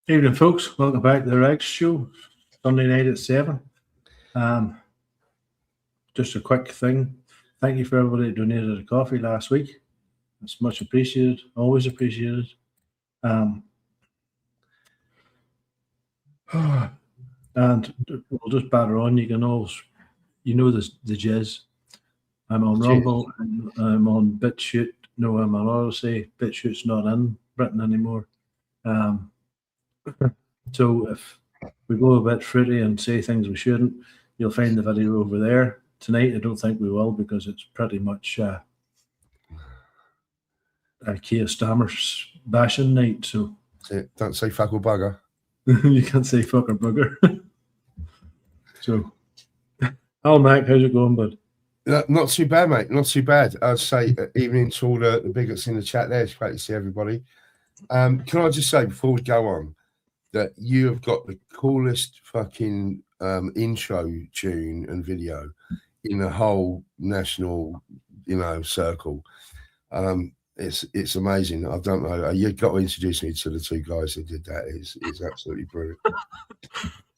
Evening, folks. Welcome back to the Rex Show, Sunday night at 7. Um, just a quick thing. Thank you for everybody that donated a coffee last week. It's much appreciated, always appreciated. And we'll just batter on. You can always, the jizz. I'm on Rumble, and I'm on BitChute. No, I'm on Odyssey. BitChute's not in Britain anymore. So if we go a bit fruity and say things we shouldn't, you'll find the video over there. Tonight, I don't think we will because it's pretty much a Keir Starmer's bashing night. So don't say fuck or bugger. You can't say fuck or bugger. So, Mac, how's it going, bud? Not too bad, mate. Not too bad. I'd say evening to all the bigots in the chat there. It's great to see everybody. Can I just say before we go on that you have got the coolest fucking intro tune and video in the whole national, circle. It's amazing. I don't know. You've got to introduce me to the two guys that did that. It's absolutely brilliant.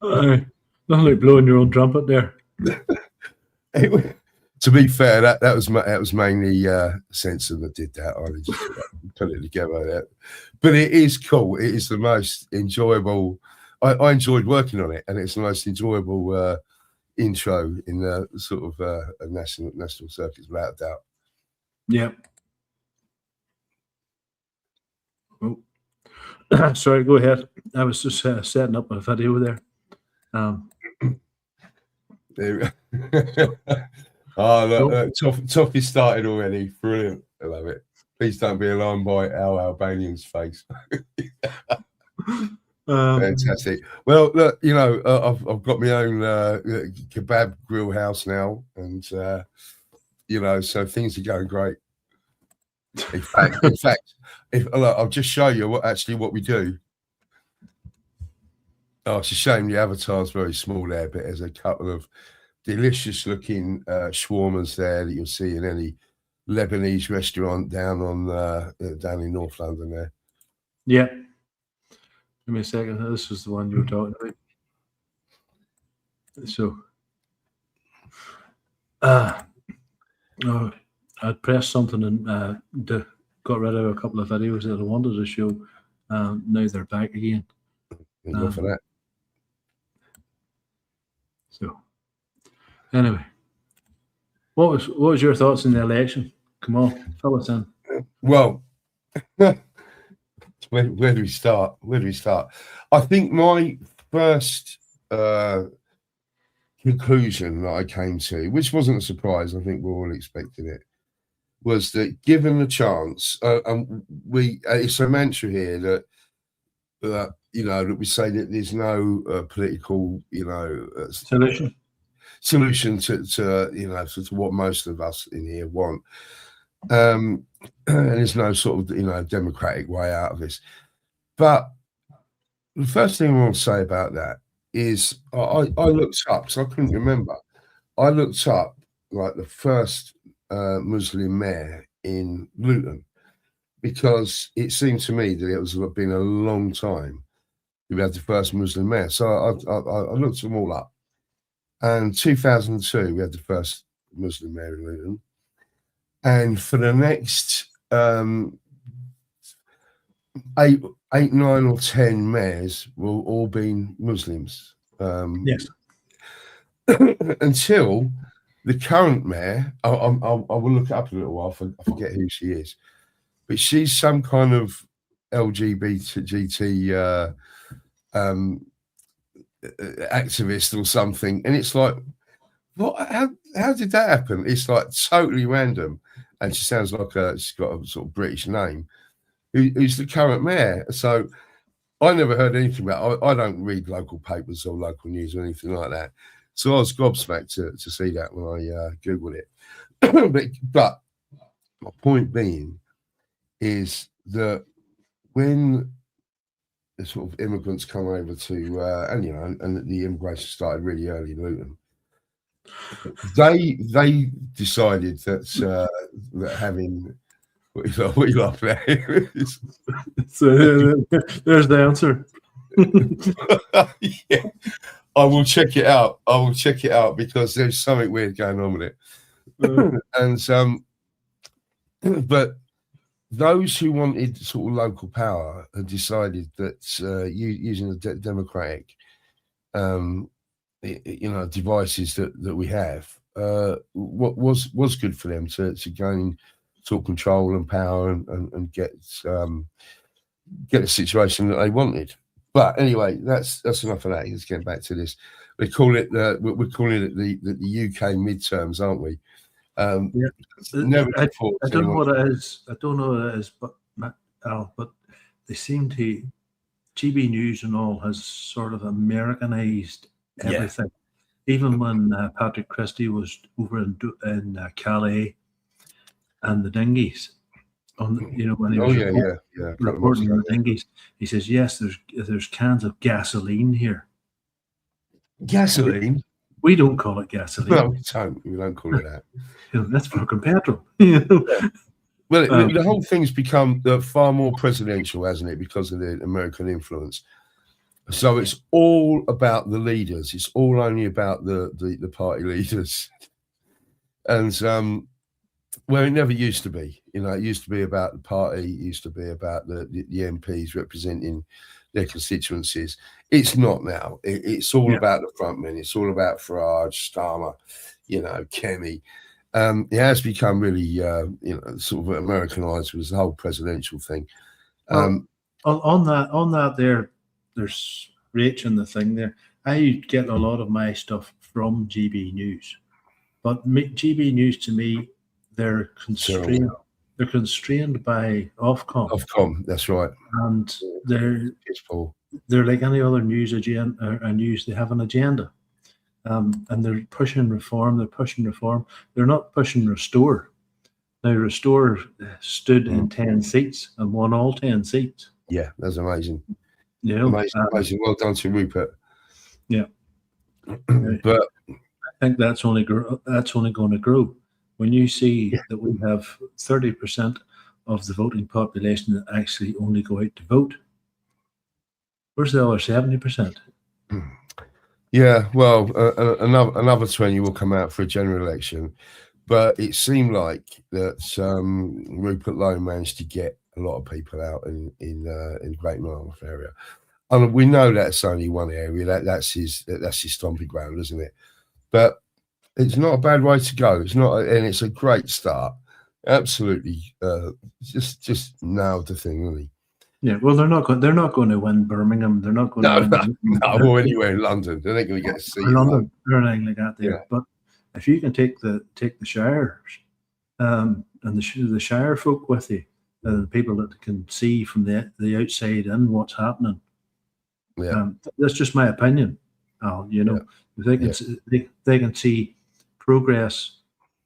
Nothing like blowing your own trumpet there. To be fair, that was mainly Sensum that did that. I just put it together. But it is cool. It is the most enjoyable. I enjoyed working on it, and it's the most enjoyable intro in the sort of national circuits, without a doubt. Yeah. Oh. Sorry, go ahead. I was just setting up a video there. Oh, look, Toffee started already. Brilliant. I love it. Please don't be alarmed by Al Albanian's face. Fantastic. Well, look, I've got my own kebab grill house now, and so things are going great. In fact, I'll just show you what we do. Oh, it's a shame the avatar's very small there, but there's a couple of delicious looking shawarmas there that you'll see in any Lebanese restaurant down in North London there. Yeah. Give me a second. This was the one you were talking about. So, I'd pressed something and got rid of a couple of videos that I wanted to show. Now they're back again. Go for that. So, anyway, what was your thoughts in the election? Come on, fill us in. Well, where do we start? I think my first conclusion that I came to, which wasn't a surprise, I think we're all expecting it, was that given the chance, and it's a mantra here that we say that there's no political, solution to what most of us in here want, and there's no sort of democratic way out of this. But the first thing I want to say about that is I looked up, so I couldn't remember. I looked up like the first Muslim mayor in Luton, because it seemed to me that it was been a long time we had the first Muslim mayor. So I looked them all up. And 2002, we had the first Muslim mayor in Luton. And for the next 8, 9 or 10 mayors will all been Muslims. Yes. Until the current mayor, I will look it up in a little while. I forget who she is. But she's some kind of LGBT activist or something, and it's like, what? How did that happen? It's like totally random, and she sounds like she's got a sort of British name. Who's the current mayor? So I never heard anything about it. I don't read local papers or local news or anything like that. So I was gobsmacked to see that when I googled it. but my point being is that when the sort of immigrants come over to, and the immigration started really early in Luton, they decided that having what you laugh at. So there's the answer. Yeah, I will check it out. I will check it out because there's something weird going on with it. And but those who wanted sort of local power had decided that using the democratic, devices that we have, what was good for them to gain sort of control and power and get the situation that they wanted. But anyway, that's enough of that. Let's get back to this. We're calling it the UK midterms, aren't we? Yeah. Never I don't know what it is. I don't know what it is, but Al, but they seem to GB News and all has sort of Americanized everything. Even when Patrick Christie was over in Calais and the dinghies, when he was reporting on the dinghies, he says, "Yes, there's cans of gasoline here." Gasoline? We don't call it gasoline. No, we don't call it that. That's fucking petrol. Well, the whole thing's become far more presidential, hasn't it, because of the American influence. So it's all about the leaders. It's all only about the party leaders. And well, it never used to be. It used to be about the party. It used to be about the MPs representing their constituencies. It's not now. It's all about the frontmen. It's all about Farage, Starmer, Kemi. It has become really, sort of Americanized with the whole presidential thing. On that, there's Rach in the thing there. I get a lot of my stuff from GB News, but GB News to me, they're constrained. They're constrained by Ofcom. Ofcom, that's right. And they're like any other news agenda or news. They have an agenda. And they're pushing reform. They're not pushing restore. Now, restore stood in 10 seats and won all 10 seats. Yeah, that's amazing. Amazing. Well done to Rupert. Yeah, but I think that's only going to grow when you see that we have 30% of the voting population that actually only go out to vote. Where's the other 70%? Yeah, well, another 20 will come out for a general election, but it seemed like that Rupert Lowe managed to get a lot of people out in Great Yarmouth area, and we know that's only one area. That's his stomping ground, isn't it? But it's not a bad way to go. It's not, and it's a great start. Absolutely, just nailed the thing, really. Yeah, well, they're not going to win Birmingham. They're not going to win or anywhere in London. They're not going to get a seat. London or anything like that there. Yeah. But if you can take the shires and the shire folk with you, the people that can see from the outside in what's happening. Yeah, that's just my opinion. Al, if they can see progress,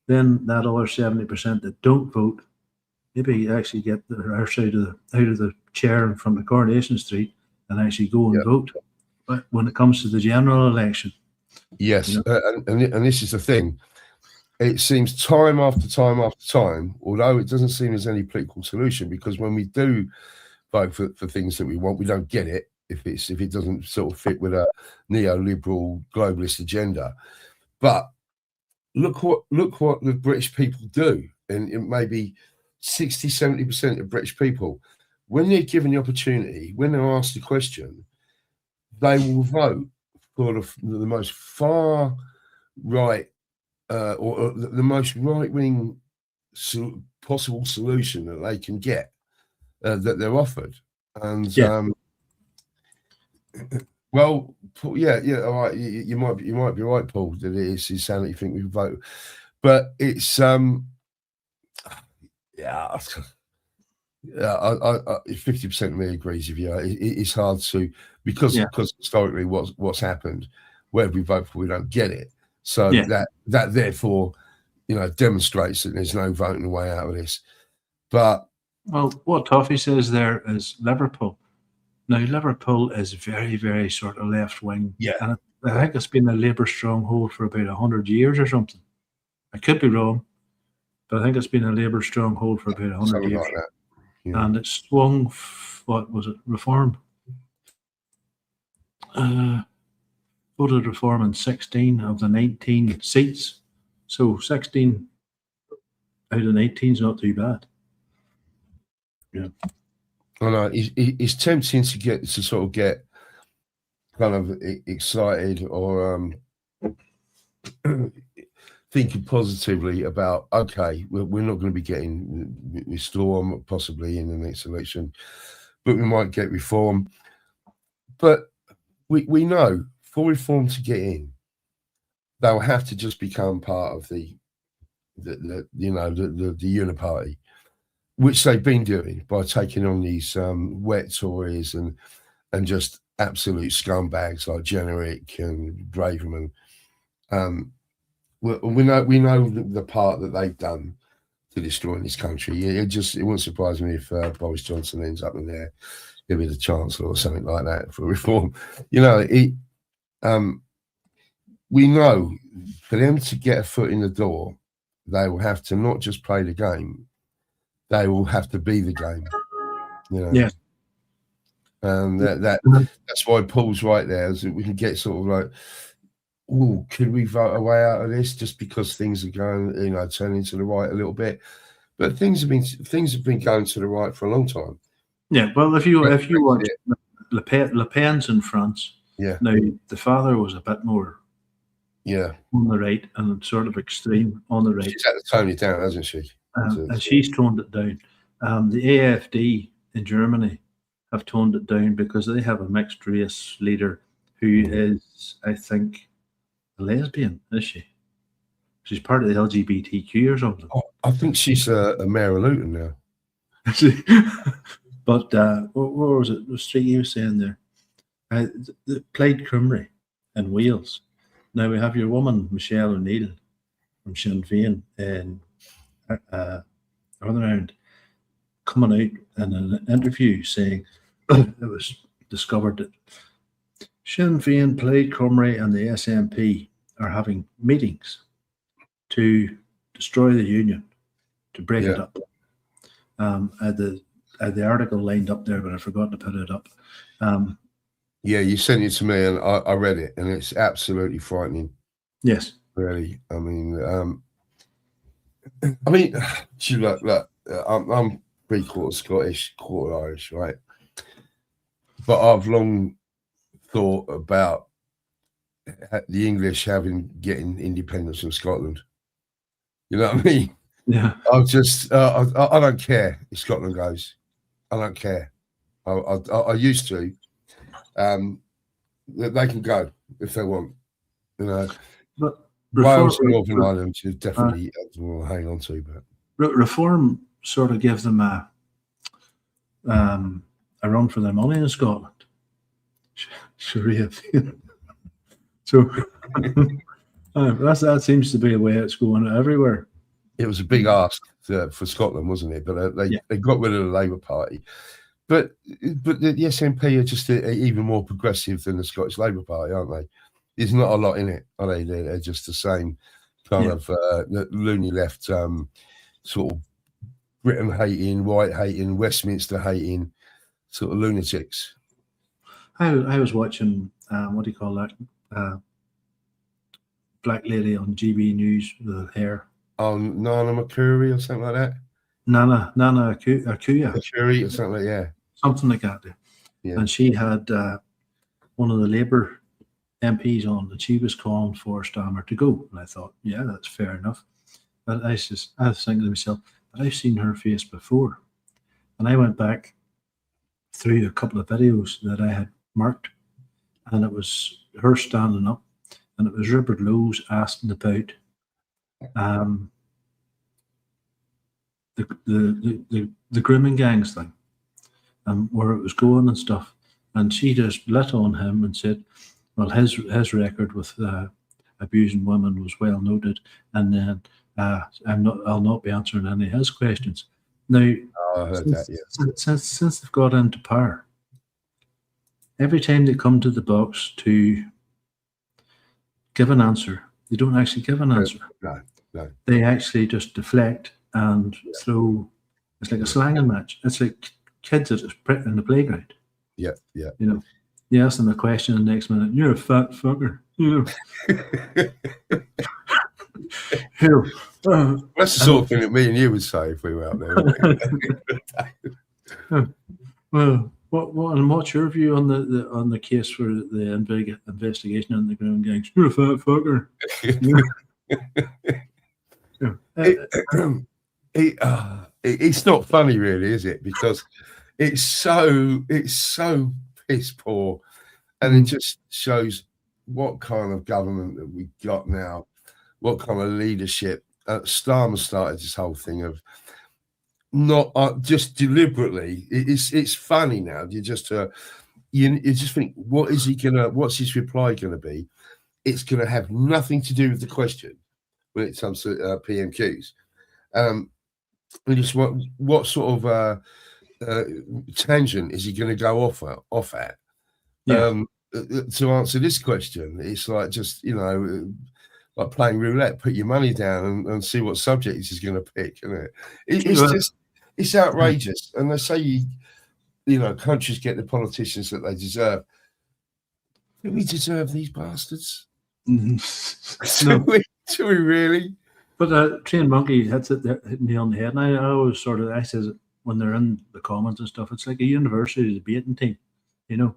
then that other 70% that don't vote, maybe actually get their arse out of the chair in front of Coronation Street and actually go and vote. But when it comes to the general election, yes, and this is the thing. It seems time after time after time, although it doesn't seem there's any political solution, because when we do vote for things that we want, we don't get it if it doesn't sort of fit with a neoliberal globalist agenda. But look what the British people do, and it may be 60-70% of British people, when they're given the opportunity, when they're asked the question, they will vote for the most far right or the most right-wing possible solution that they can get, that they're offered. And well, yeah, all right. You might be right, Paul. That it is sound that you think we vote, but it's yeah. 50% of me agrees with you. It's hard to because historically what's happened, wherever we vote for, we don't get it. So that therefore, demonstrates that there's no voting way out of this. But what Toffee says there is Liverpool. Now Liverpool is very, very sort of left wing. Yeah, and I think it's been a Labour stronghold for about 100 years or something. I could be wrong, but I think it's been a Labour stronghold for about 100 years. Like that. Yeah. And it swung, what was it, Reform? Voted reform in 16 of the 19 seats. So 16 out of 19 is not too bad. Yeah. I know it's tempting to sort of get kind of excited or thinking positively about, okay, we're not going to be getting reform possibly in the next election, but we might get reform. But we know for reform to get in, they'll have to just become part of the uniparty, which they've been doing by taking on these wet Tories and just absolute scumbags like Generic and Braverman. We know the part that they've done to destroying this country. It wouldn't surprise me if Boris Johnson ends up in there, he'll be the Chancellor or something like that for reform. You know, we know for them to get a foot in the door, they will have to not just play the game, they will have to be the game. You know? Yeah. And that's why Paul's right there, is that we can get sort of like, oh, could we vote a way out of this just because things are going, turning to the right a little bit? But things have been going to the right for a long time. Yeah, well, if you watch Le Pen's in France, yeah. Now the father was a bit more, on the right and sort of extreme on the right. She's had to tone it down, hasn't she? And she's toned it down. The AfD in Germany have toned it down because they have a mixed race leader who is, I think, a lesbian. Is she? She's part of the LGBTQ or something. Oh, I think she's a mayor of Luton now. But what was it? The street you were saying there? Plaid Cymru in Wales. Now we have your woman Michelle O'Neill from Sinn Féin in Northern Ireland coming out in an interview saying it was discovered that Sinn Féin, Plaid Cymru, and the SNP are having meetings to destroy the union, to break it up. I had the article lined up there, but I forgot to put it up. You sent it to me, and I read it, and it's absolutely frightening. Yes, really. I mean, look. I'm 3/4 Scottish, 1/4 Irish, right? But I've long thought about the English getting independence from Scotland. You know what I mean? Yeah. I've just, I don't care if Scotland goes. I don't care. I used to. They can go if they want. But Wales and Northern Ireland you definitely will hang on to. But reform sort of gives them a run for their money in Scotland. Sharia. So that seems to be the way it's going everywhere. It was a big ask for Scotland, wasn't it? But they got rid of the Labour Party. But the SNP are just even more progressive than the Scottish Labour Party, aren't they? There's not a lot in it, are they? They're just the same kind of loony left, sort of Britain hating, white hating, Westminster hating, sort of lunatics. I was watching what do you call that? Black lady on GB News with her hair. Oh, Nana McCurry or something like that. Nana Akuya. McCurry or something like something like that. Yeah. And she had one of the Labour MPs on, and she was calling for Stammer to go. And I thought, yeah, that's fair enough. But I was thinking to myself, but I've seen her face before. And I went back through a couple of videos that I had marked, and it was her standing up, and it was Rupert Lowe's asking about the grooming gangs thing, and where it was going and stuff. And she just lit on him and said, well, his record with abusing women was well noted, and then I'll not be answering any of his questions. Now, since they've got into power, every time they come to the box to give an answer, they don't actually give an answer. No. They actually just deflect and throw. It's like a slanging match. It's like kids in the playground. Yeah. You know. You ask them a question, and the next minute, you're a fat fucker. You know, here. That's the sort of thing that me and you would say if we were out there. Well, what's your view on the case for the investigation on the ground gangs? You're a fat fucker. It's not funny, really, is it? Because it's so piss poor, and it just shows what kind of government that we got now, what kind of leadership. Starmer started this whole thing of not just deliberately. It's funny now. You just think, what's his reply gonna be? It's gonna have nothing to do with the question when it comes to PMQs. And just what sort of tangent is he going to go off at? Yeah. To answer this question, it's like just like playing roulette. Put your money down and see what subject he's going to pick. Isn't it? It's outrageous. And they say countries get the politicians that they deserve. Do we deserve these bastards? No. Do we really? But Train Monkey hit me on the head, and I always I says it when they're in the Commons and stuff, it's like a university debating team, And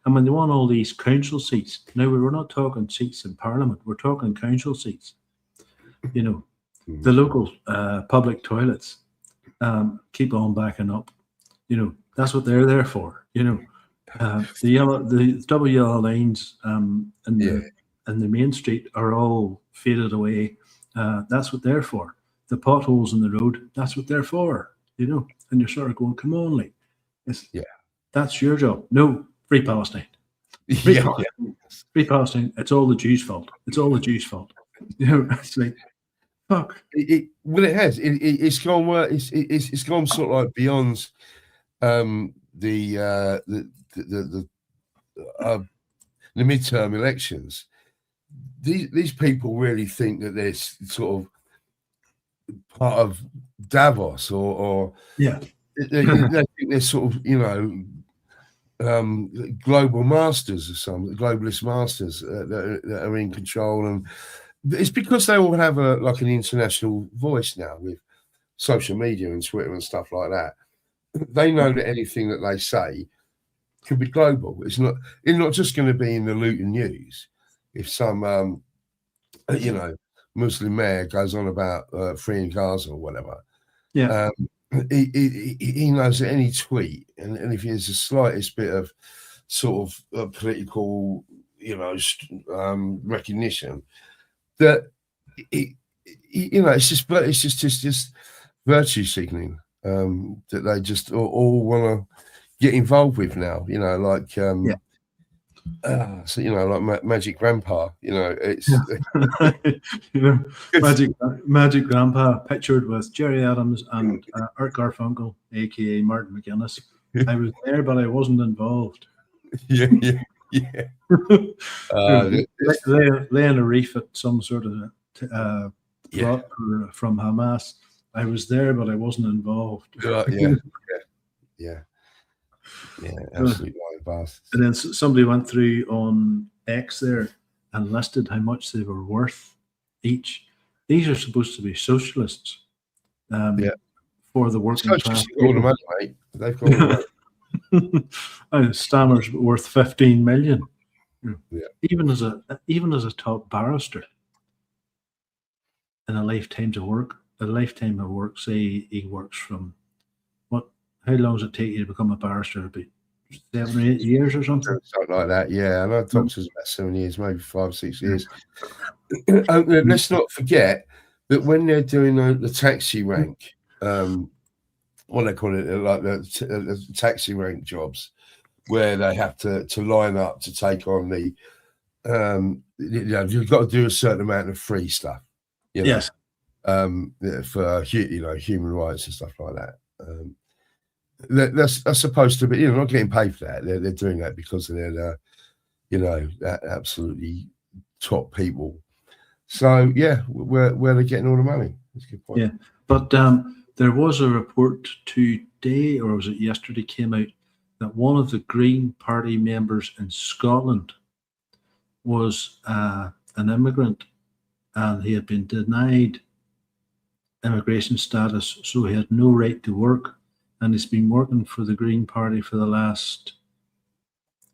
when they want all these council seats, now we're not talking seats in Parliament, we're talking council seats. The local public toilets keep on backing up. That's what they're there for. The double yellow lines in the main street are all faded away. That's what they're for. The potholes in the road, that's what they're for, and you're sort of going, come on, like, that's your job. No, free Palestine. Free Palestine. It's all the Jews' fault. It's all the Jews' fault. It's like, fuck. Well, it has. It's gone. It's gone sort of like beyond the midterm elections. These people really think that they're sort of part of Davos, or they think they're sort of global masters or some globalist masters that are in control, and it's because they all have an international voice now with social media and Twitter and stuff like that. They know that anything that they say could be global. It's not just going to be in the Luton News. If some, Muslim mayor goes on about freeing Gaza or whatever, he knows that any tweet, and if there's the slightest bit of sort of political, recognition, that it's just virtue signaling that they just all want to get involved with now. Like Magic Grandpa, it's Magic Grandpa pictured with Jerry Adams and Art Garfunkel, aka Martin McGuinness. I was there, but I wasn't involved. Yeah. Laying a reef at some sort of plot from Hamas. I was there, but I wasn't involved. Yeah, absolutely bastards. And then somebody went through on X there and listed how much they were worth each. These are supposed to be socialists. For the working class. All the money, mate. They've got all the money. Stammer's worth 15 million. Even as a top barrister in a lifetime of work, say he works from how long does it take you to become a barrister? About 7 or 8 years or something? Something like that, yeah. I know doctors about 7 years, maybe 5, 6 years. Let's not forget that when they're doing the taxi rank, what they call it, like the taxi rank jobs, where they have to line up to take on the, you've got to do a certain amount of free stuff. Yes. For human rights and stuff like that. That's supposed to be, not getting paid for that. They're doing that because they're absolutely top people. So where they're getting all the money. That's a good point. Yeah, but there was a report today, or was it yesterday, came out that one of the Green Party members in Scotland was an immigrant, and he had been denied immigration status, so he had no right to work, and he's been working for the Green Party for the last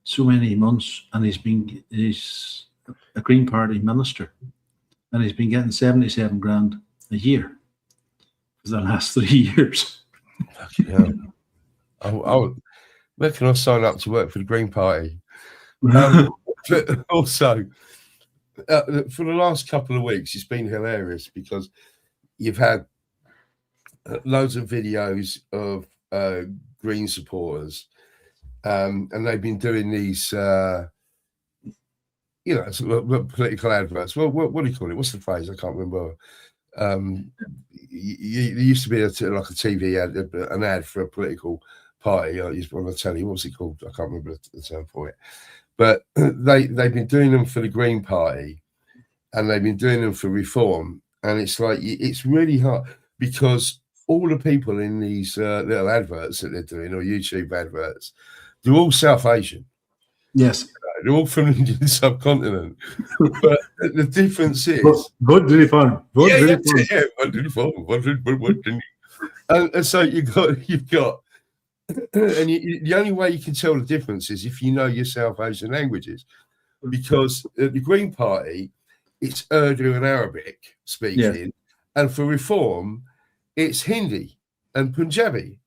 so many months, and he's a Green Party minister, and he's been getting 77 grand a year for the last 3 years. Yeah. Where can I sign up to work for the Green Party? But also, for the last couple of weeks, it's been hilarious because you've had loads of videos of Green supporters, and they've been doing these, sort of political adverts. Well, what do you call it? What's the phrase? I can't remember. There used to be like a TV ad, an ad for a political party. I used to tell you what's it called? I can't remember the term for it. But they've been doing them for the Green Party, and they've been doing them for Reform, and it's like it's really hard because all the people in these little adverts that they're doing, or YouTube adverts, they're all South Asian. Yes. They're all from the Indian subcontinent. But the difference is... What did he find? And so you've got... And the only way you can tell the difference is if you know your South Asian languages. Because the Green Party, it's Urdu and Arabic speaking. And for Reform, it's Hindi and Punjabi.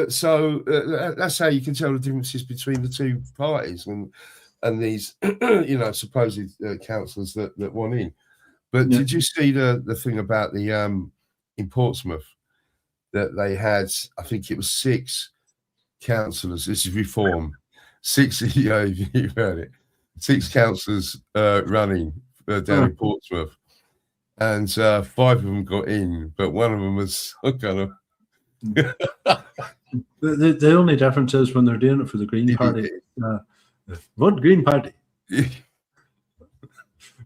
So that's how you can tell the differences between the two parties and these, supposed councillors that want in. But did you see the thing about the in Portsmouth that they had? I think it was 6 councillors. This is Reform. 6, you've heard it. 6 councillors running down in Portsmouth, and 5 of them got in, but one of them was kind of. The only difference is when they're doing it for the Green Party. What Green Party?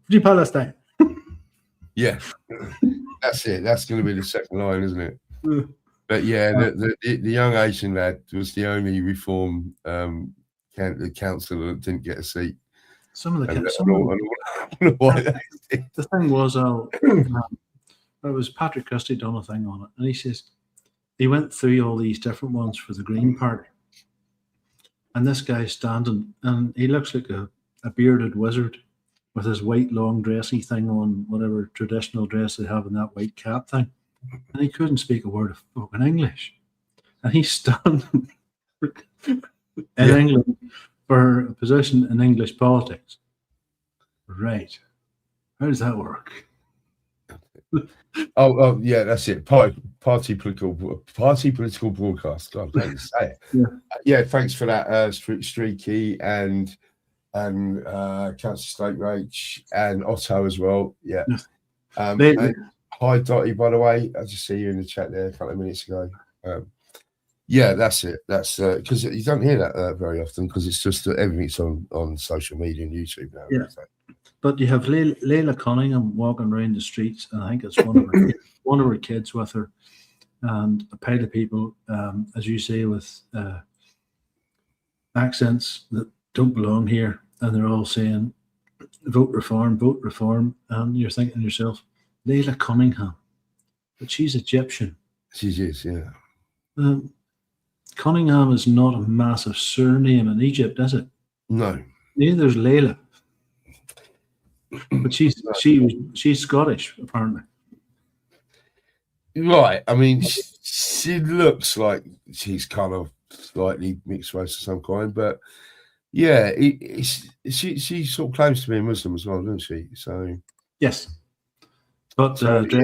Free Palestine. Yeah, that's it. That's going to be the second line, isn't it? But yeah, the young Asian lad was the only Reform councillor that didn't get a seat. The thing was, it was Patrick Christie done a thing on it, and he says he went through all these different ones for the Green Party, and this guy's standing, and he looks like a bearded wizard with his white long dressy thing on, whatever traditional dress they have in that white cap thing, and he couldn't speak a word of fucking English, and he's standing in England for a position in English politics. Right. How does that work? Oh, yeah, that's it. Party political broadcast. God, I can't say it. Yeah, thanks for that, Streaky and Councillor State Rach and Otto as well. Yeah. And hi, Dottie, by the way. I just see you in the chat there a couple of minutes ago. Yeah, that's it. That's because you don't hear that very often because it's just everything's on social media and YouTube now. Yeah. But you have Layla Cunningham walking around the streets, and I think it's one of her kids with her, and a pile of people, as you say, with accents that don't belong here, and they're all saying, vote reform, and you're thinking to yourself, Layla Cunningham, but she's Egyptian. She is, yeah. Cunningham is not a massive surname in Egypt, is it? No. Neither's Layla. But she's Scottish, apparently. Right. I mean, she looks like she's kind of slightly mixed race of some kind, but yeah, she sort of claims to be a Muslim as well, doesn't she? So yes, but dressing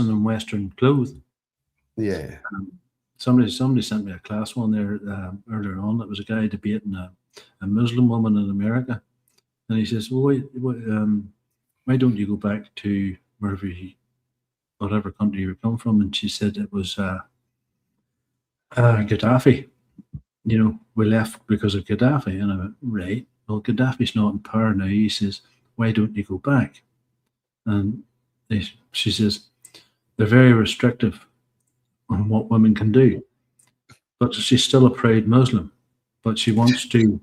in Western clothes. Yeah. Somebody sent me a class one there earlier on. It was a guy debating a Muslim woman in America, and he says, "Well, why don't you go back to whatever country you come from?" And she said it was Gaddafi. We left because of Gaddafi. And I went, right. Well, Gaddafi's not in power now. He says, why don't you go back? And she says, they're very restrictive on what women can do. But she's still a proud Muslim. But she wants to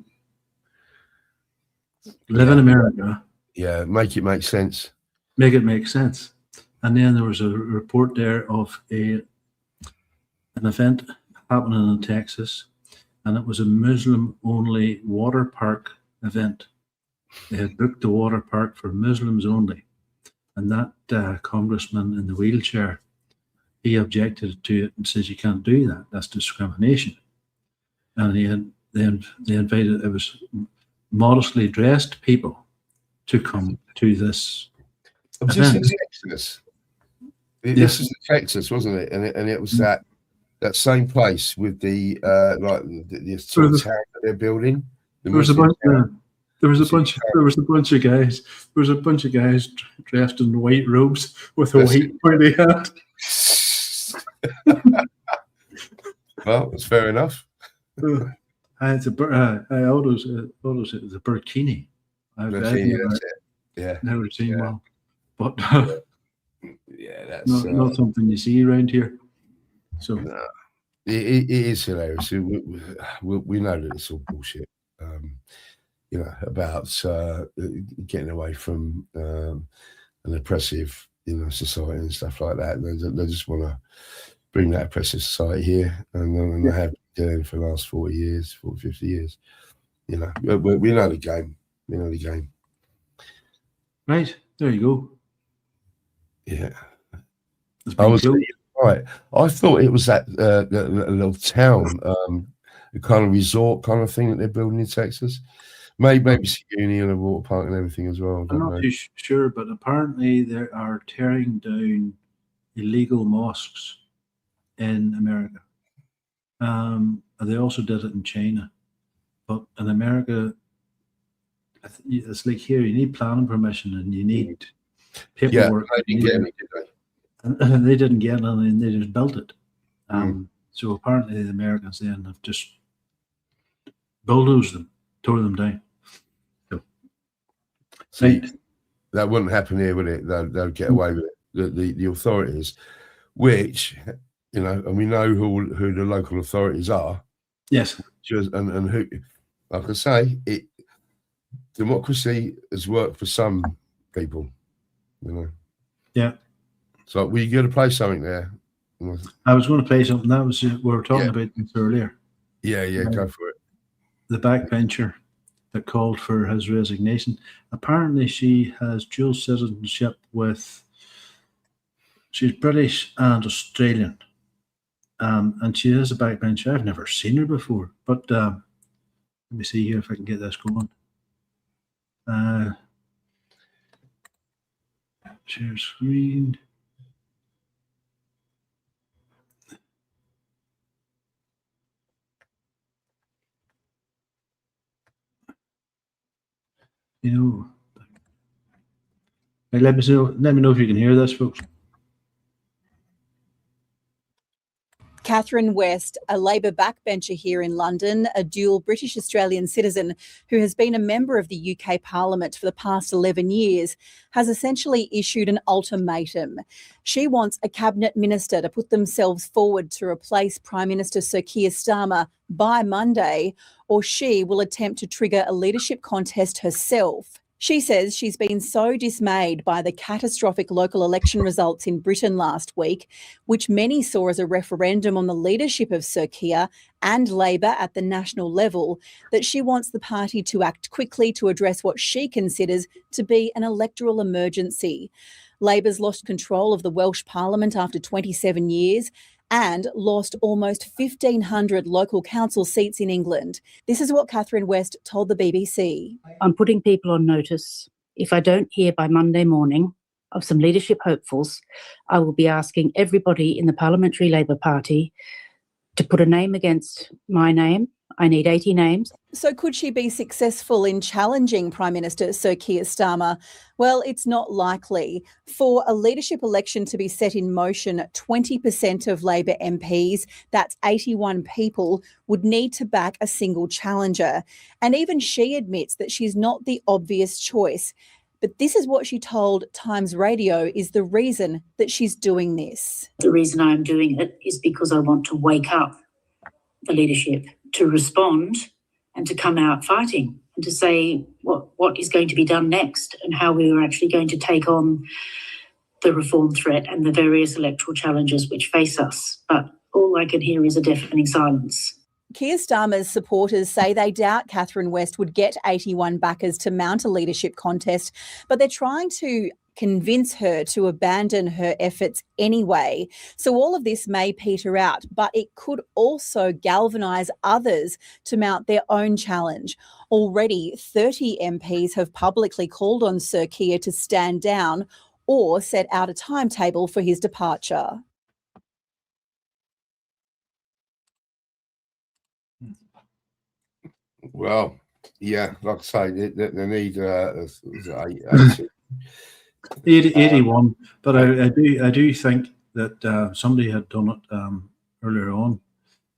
live in America. Yeah, make it make sense. Make it make sense. And then there was a report there of an event happening in Texas, and it was a Muslim-only water park event. They had booked the water park for Muslims only. And that congressman in the wheelchair, he objected to it and says, you can't do that. That's discrimination. And they invited, it was modestly dressed people to come to this This event. is Texas. This is Texas, wasn't it? And it was that same place with the like the sort of town that they're building. There was a bunch of guys. There was a bunch of guys dressed in white robes with a white pointy hat. Well, that's fair enough. It's a burkini. That's it. Yeah, never seen one, but yeah, that's not something you see around here. So no, it is hilarious. We know that it's all bullshit. You know, about getting away from an oppressive, society and stuff like that. They just want to bring that oppressive society here, and they have been doing for the last 40 years, 50 years. We know the game. We know the game. Right, there you go. Yeah. Right. I thought it was that little town, the kind of resort kind of thing that they're building in Texas. Maybe it's a uni and a water park and everything as well. I'm not too sure, but apparently they are tearing down illegal mosques in America. They also did it in China. But in America, it's like here, you need planning permission and you need paperwork. Yeah, and they didn't get it, and they just built it. So apparently the Americans then have just bulldozed them, tore them down. So, right. That wouldn't happen here, would it? They'll get away with it. The authorities, which, and we know who the local authorities are. Yes. And who, like I say, democracy has worked for some people, Yeah. So were you going to play something there? I was going to play something. That was we were talking about this earlier. Yeah, go for it. The backbencher that called for his resignation. Apparently, she has dual citizenship she's British and Australian. And she is a backbencher. I've never seen her before, but let me see here if I can get this going. Share screen. Let me know if you can hear this, folks. Catherine West, a Labor backbencher here in London, a dual British-Australian citizen who has been a member of the UK Parliament for the past 11 years, has essentially issued an ultimatum. She wants a cabinet minister to put themselves forward to replace Prime Minister Sir Keir Starmer by Monday, or she will attempt to trigger a leadership contest herself. She says she's been so dismayed by the catastrophic local election results in Britain last week, which many saw as a referendum on the leadership of Sir Keir and Labor at the national level, that she wants the party to act quickly to address what she considers to be an electoral emergency. Labor's lost control of the Welsh Parliament after 27 years and lost almost 1,500 local council seats in England. This is what Catherine West told the BBC. I'm putting people on notice. If I don't hear by Monday morning of some leadership hopefuls, I will be asking everybody in the Parliamentary Labor Party to put a name against my name. I need 80 names. So could she be successful in challenging Prime Minister Sir Keir Starmer? Well, it's not likely. For a leadership election to be set in motion, 20% of Labor MPs, that's 81 people, would need to back a single challenger. And even she admits that she's not the obvious choice. But this is what she told Times Radio is the reason that she's doing this. The reason I'm doing it is because I want to wake up the leadership to respond and to come out fighting and to say what is going to be done next and how we are actually going to take on the reform threat and the various electoral challenges which face us. But all I can hear is a deafening silence. Keir Starmer's supporters say they doubt Catherine West would get 81 backers to mount a leadership contest, but they're trying to convince her to abandon her efforts anyway. So all of this may peter out, but it could also galvanise others to mount their own challenge. Already, 30 MPs have publicly called on Sir Keir to stand down or set out a timetable for his departure. Well, yeah, like I say, they need 81. But I do think that somebody had done it earlier on,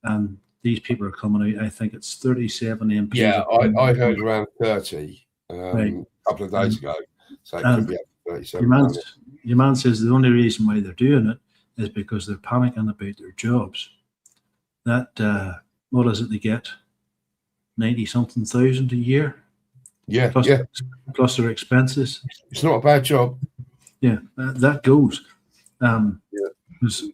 and these people are coming out. I think it's 37 MPs. Yeah, I heard around 30 Right. a couple of days ago. So it could be up to 37. Your man says the only reason why they're doing it is because they're panicking about their jobs. That what is it they get? 90-something thousand a year. Yeah, Plus their expenses. It's not a bad job. Yeah, that goes. Because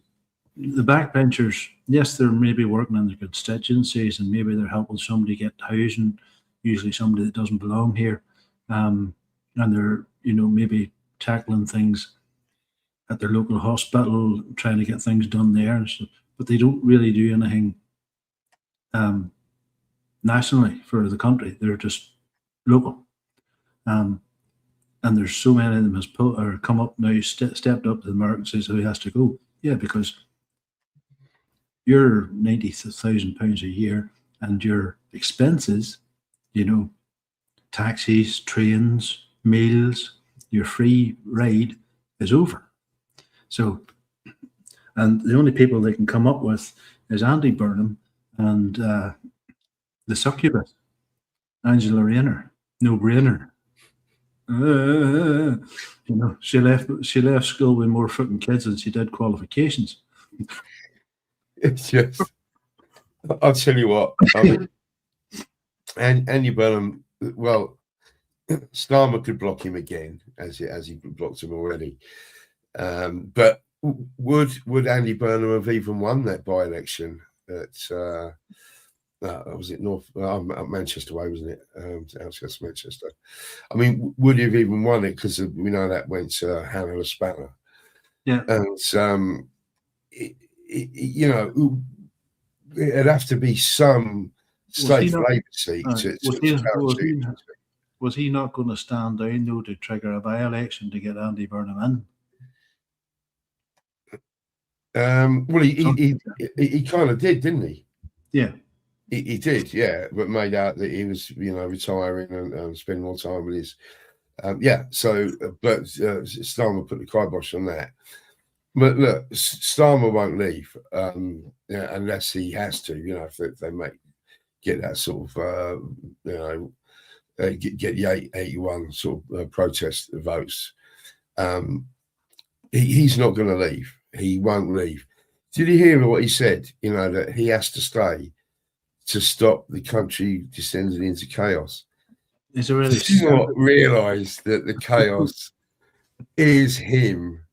the backbenchers, yes, they're maybe working in their constituencies and maybe they're helping somebody get housing, usually somebody that doesn't belong here, and they're maybe tackling things at their local hospital, trying to get things done there and stuff. But they don't really do anything nationally for the country. They're just local. And there's so many of them has come up now, stepped up to the mark and says who has to go. Yeah, because you're £90,000 a year and your expenses, taxis, trains, meals, your free ride is over. So, and the only people they can come up with is Andy Burnham and the succubus, Angela Rayner, no brainer. She left school with more fucking kids than she did qualifications. It's just, I'll tell you what. And Andy Burnham, well, Starmer could block him again, as he blocked him already. But would Andy Burnham have even won that by-election at was it Manchester way, wasn't it? Outskirts of Manchester. I mean, would he have even won it? Because we know that went to Hannah Spatter. Yeah. And it'd have to be some safe Labour seat. Was he not going to stand down though to trigger a by-election to get Andy Burnham in? Well, he kind of did, didn't he? Yeah. He did, yeah, but made out that he was, retiring and spending more time with his, but Starmer put the kibosh on that. But look, Starmer won't leave, unless he has to, if they get that sort of, get the 81 sort of protest votes. He's not going to leave. He won't leave. Did you hear what he said? That he has to stay to stop the country descending into chaos. Is it really? Did you not realise that the chaos is him?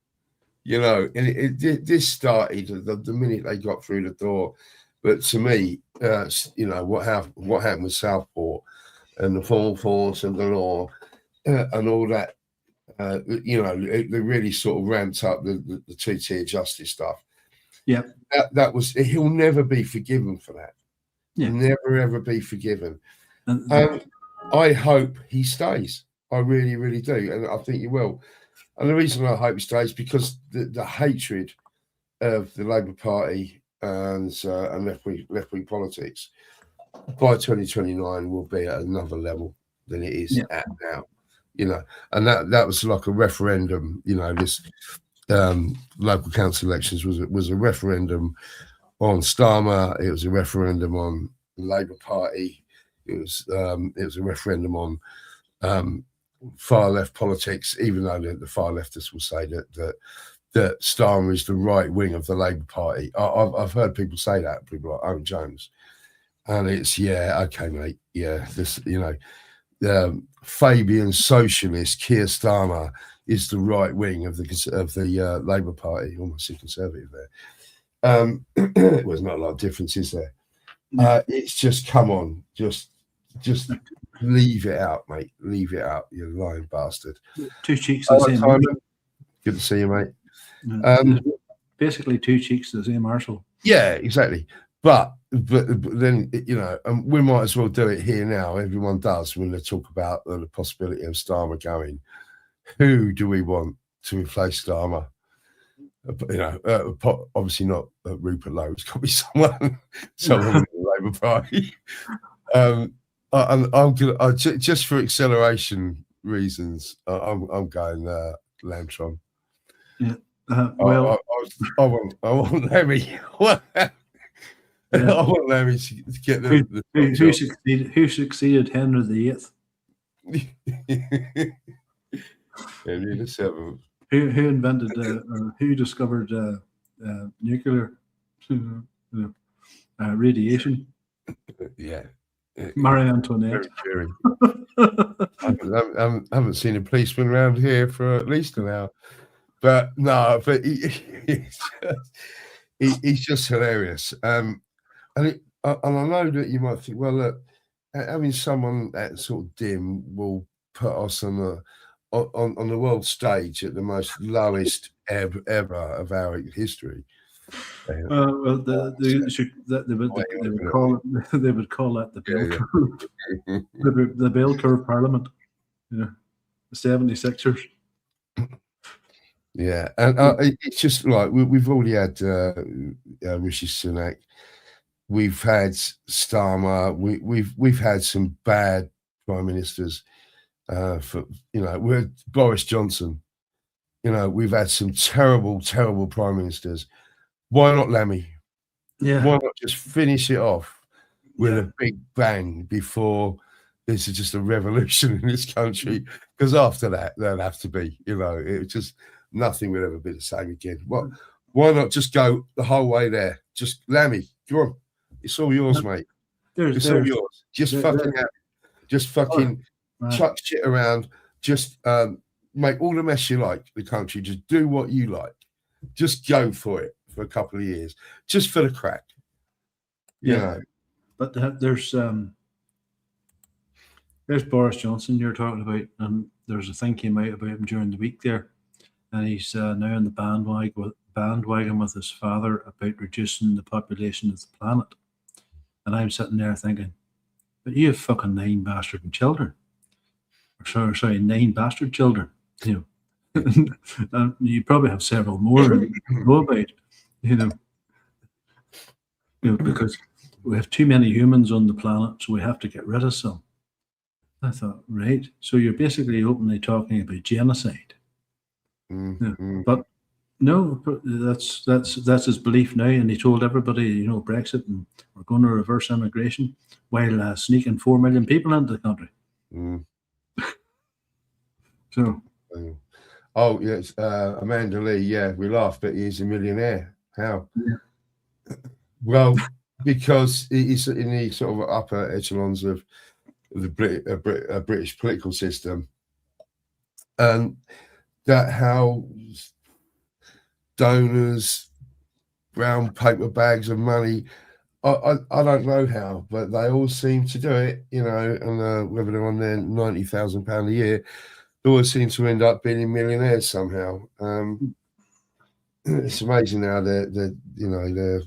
And this started the minute they got through the door. But to me, what happened with Southport and the full force of the law and all that, they really sort of ramped up the two-tier justice stuff. Yeah, that was. He'll never be forgiven for that. Yeah. Never ever be forgiven. And I hope he stays. I really, really do, and I think he will. And the reason I hope he stays because the hatred of the Labour Party and left-wing politics by 2029 will be at another level than it is at now. And that was like a referendum. This local council elections was a referendum on Starmer. It was a referendum on the Labour Party. It was a referendum on far left politics, even though the far leftists will say that Starmer is the right wing of the Labour Party. I've heard people say that, people like Owen Jones, and it's okay, mate, this Fabian socialist Keir Starmer is the right wing of the Labour Party, almost a Conservative there. There's not a lot of difference, is there? It's just, come on, just leave it out, mate. Leave it out, you lying bastard. Two cheeks of the same. Simon, good to see you, mate. Basically, two cheeks of the same arsehole. Yeah, exactly. But then, and we might as well do it here now. Everyone does when they talk about the possibility of Starmer going. Who do we want to replace Starmer? Obviously not Rupert Lowe. It's got to be someone in the Labour Party. I'm gonna just for acceleration reasons. I'm going Lantron. Yeah. I want Lemmy. I want Lemmy to get who succeeded Henry VIII? Henry VII. Who invented who discovered nuclear radiation? Yeah. Marie Antoinette. I haven't seen a policeman around here for at least an hour. But no, but he's just hilarious. And I know that you might think, well, look, having someone that sort of dim will put us on the world stage at the most lowest ever of our history. Well, they would call that the bell curve. The bell curve parliament. The 76ers. Yeah, and it's just like we've already had Rishi Sunak, we've had Starmer, we've had some bad prime ministers. We're Boris Johnson. We've had some terrible prime ministers. Why not Lemmy? Yeah. Why not just finish it off with a big bang before this is just a revolution in this country? Because after that, there'll have to be, it just nothing will ever be the same again. Why not just go the whole way there? Just Lemmy, come on, it's all yours, mate. It's all yours. Just fucking chuck shit around. Just make all the mess you like. The country, just do what you like. Just go for it for a couple of years, just for the crack. But there's Boris Johnson you're talking about, and there's a thing came out about him during the week there, and he's now in the bandwagon with his father about reducing the population of the planet. And I'm sitting there thinking, but you have fucking 9 bastard children. Sorry, 9 bastard children. And you probably have several more than you know about. Because we have too many humans on the planet, so we have to get rid of some. I thought, right. So you're basically openly talking about genocide. Mm-hmm. But no, that's his belief now, and he told everybody, Brexit, and we're going to reverse immigration while sneaking 4 million people into the country. So. Oh yes, Amanda Lee. Yeah, we laugh, but he's a millionaire. How? Yeah. Well, because he's in the sort of upper echelons of the British political system, and that how donors, brown paper bags of money. I don't know how, but they all seem to do it. And whether they're on their £90,000 a year, they always seem to end up being millionaires somehow. It's amazing how their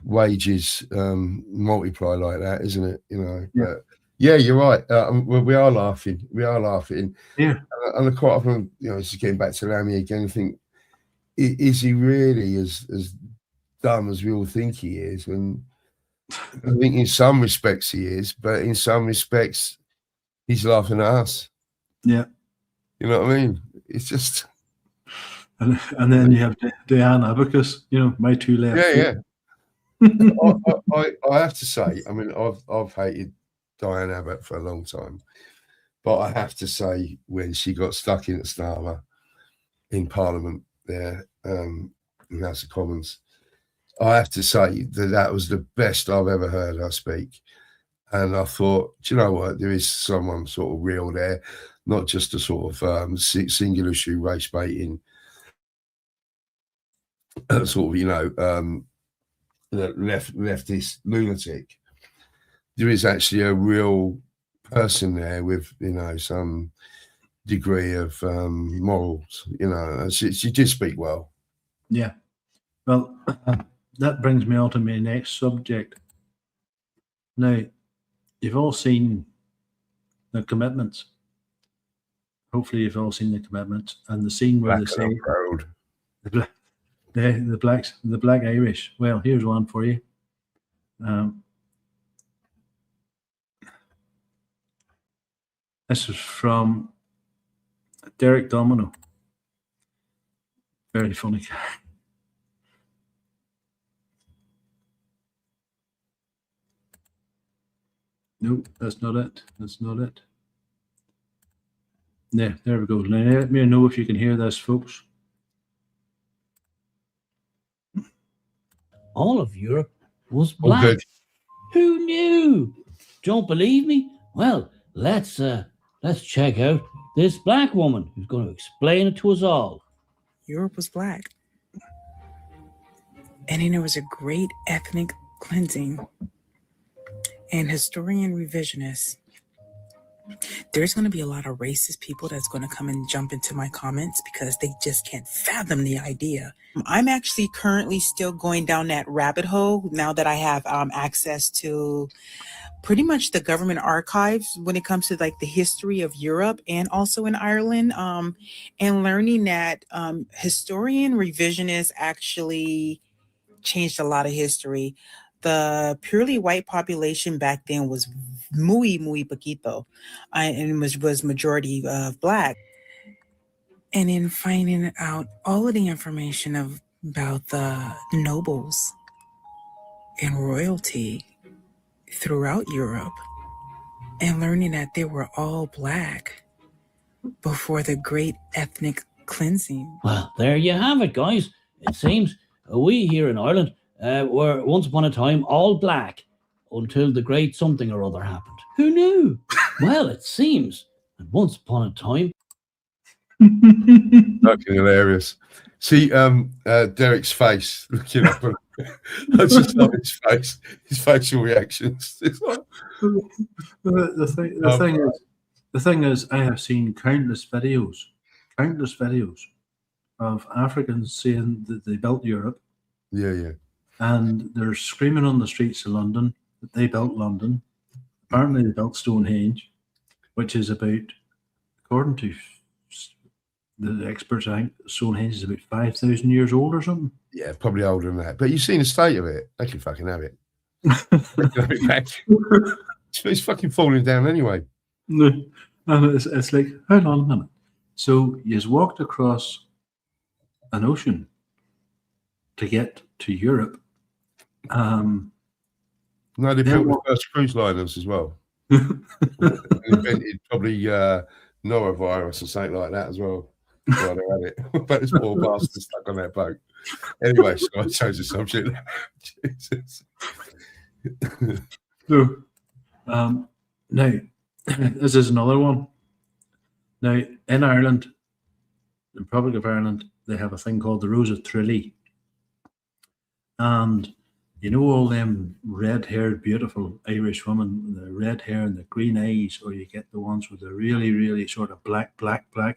wages multiply like that, isn't it? Yeah. But yeah, you're right. We are laughing. Yeah. And quite often, just getting back to Lammy again, I think, is he really as dumb as we all think he is? And I think in some respects he is, but in some respects he's laughing at us. Yeah. You know what I mean? It's just... And then you have Diane Abacus, my 2 left. Yeah. I have to say, I mean, I've hated Diane Abbott for a long time, But I have to say, when she got stuck in Starmer in Parliament there, in House of Commons, I have to say that was the best I've ever heard her speak. And I thought, do you know what? There is someone sort of real there, not just a sort of single issue race baiting sort of, leftist lunatic. There is actually a real person there with, some degree of morals. She did speak well. Yeah. Well, that brings me on to my next subject. Now, you've all seen the commitments. Hopefully, you've all seen the commitments and the scene where they say the black Irish. Well, here's one for you. This is from Derek Domino. Very funny guy. Nope, that's not it. That's not it. Yeah, there we go. Now, let me know if you can hear this, folks. All of Europe was black. Who knew? Don't believe me? Well, let's check out this black woman who's going to explain it to us all. Europe was black. And then there was a great ethnic cleansing. And historian revisionists, there's going to be a lot of racist people that's going to come and jump into my comments because they just can't fathom the idea. I'm actually currently still going down that rabbit hole now that I have access to pretty much the government archives when it comes to like the history of Europe and also in Ireland, and learning that historian revisionists actually changed a lot of history. The purely white population back then was muy poquito, and was majority of black. And in finding out all of the information about the nobles and royalty throughout Europe, and learning that they were all black before the great ethnic cleansing. Well, there you have it, guys. It seems we here in Ireland were once upon a time all black until the great something or other happened. Who knew? Well, it seems that once upon a time. Fucking hilarious. See, Derek's face looking up. I just love his face, his facial reactions. It's like, the thing is, I have seen countless videos of Africans saying that they built Europe. Yeah. And they're screaming on the streets of London that they built London. Apparently, they built Stonehenge, which is about, according to the experts, I think Stonehenge is about 5,000 years old or something. Yeah, probably older than that. But you've seen the state of it. They can fucking have it. It's fucking falling down anyway. And it's like, hold on a minute. So you've walked across an ocean to get to Europe. No, they built the first cruise liners as well. Invented probably norovirus or something like that as well. While they had it. But this poor bastard stuck on that boat. Anyway, so I chose the subject. Jesus. So, now, this is another one. Now, in Ireland, the Republic of Ireland, they have a thing called the Rose of Tralee. And you know all them red-haired, beautiful Irish women, the red hair and the green eyes, or you get the ones with the really, really sort of black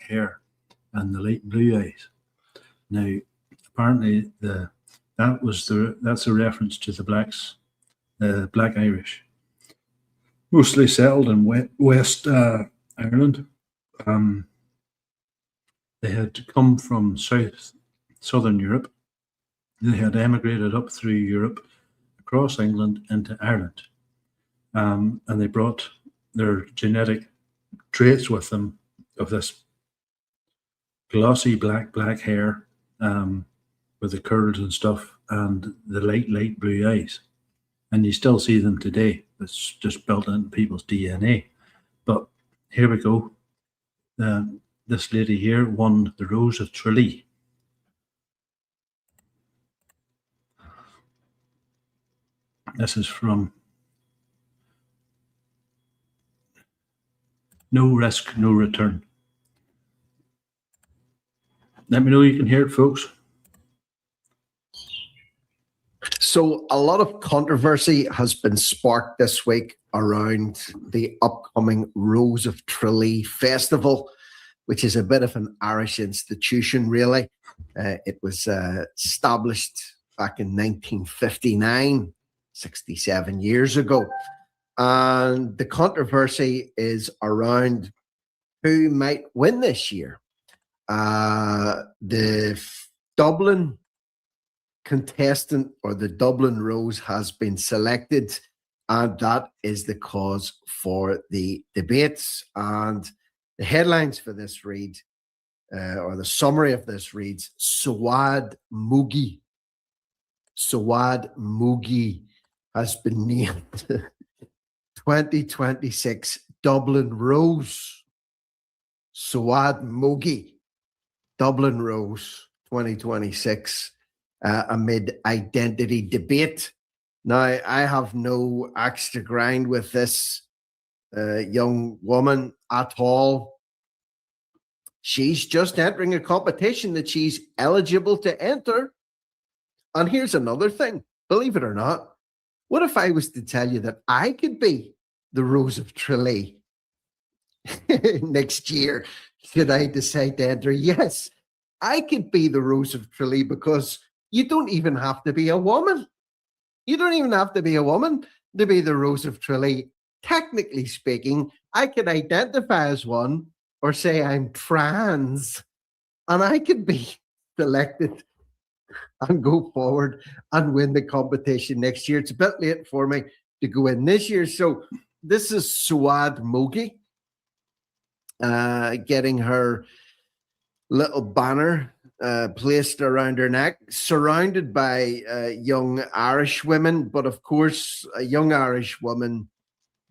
hair and the light blue eyes. Now, apparently, that's a reference to the blacks, black Irish, mostly settled in West Ireland. They had come from southern Europe. They had emigrated up through Europe, across England into Ireland, and they brought their genetic traits with them of this glossy black hair with the curls and stuff, and the light blue eyes. And you still see them today. It's just built into people's DNA. But here we go. This lady here won the Rose of Tralee. This is from No Risk, No Return. Let me know you can hear it, folks. So a lot of controversy has been sparked this week around the upcoming Rose of Tralee Festival, which is a bit of an Irish institution, really. It was established back in 1959, 67 years ago. And the controversy is around who might win this year. The Dublin contestant, or the Dublin Rose, has been selected, and that is the cause for the debates. And the headlines for this read, or the summary of this reads, Suad Mugi has been named 2026 Dublin Rose. Suad Mugi, Dublin Rose 2026, amid identity debate. Now, I have no axe to grind with this young woman at all. She's just entering a competition that she's eligible to enter. And here's another thing, believe it or not. What if I was to tell you that I could be the Rose of Tralee next year? Should I decide to enter? Yes, I could be the Rose of Tralee, because you don't even have to be a woman. You don't even have to be a woman to be the Rose of Tralee. Technically speaking, I could identify as one, or say I'm trans, and I could be selected and go forward and win the competition next year. It's a bit late for me to go in this year. So this is Suad Mugi getting her little banner placed around her neck, surrounded by young Irish women. But of course, a young Irish woman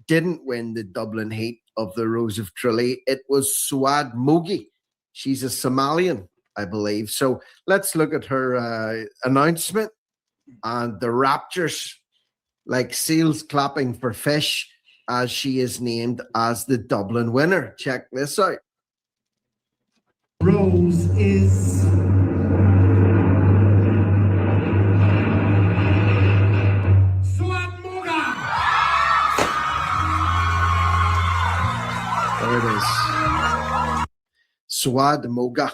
didn't win the Dublin heat of the Rose of Tralee. It was Suad Mugi. She's a Somalian, I believe. So let's look at her announcement, and the raptures, like seals clapping for fish, as she is named as the Dublin winner. Check this out. Rose is Suad Muga. There it is. Suad Muga.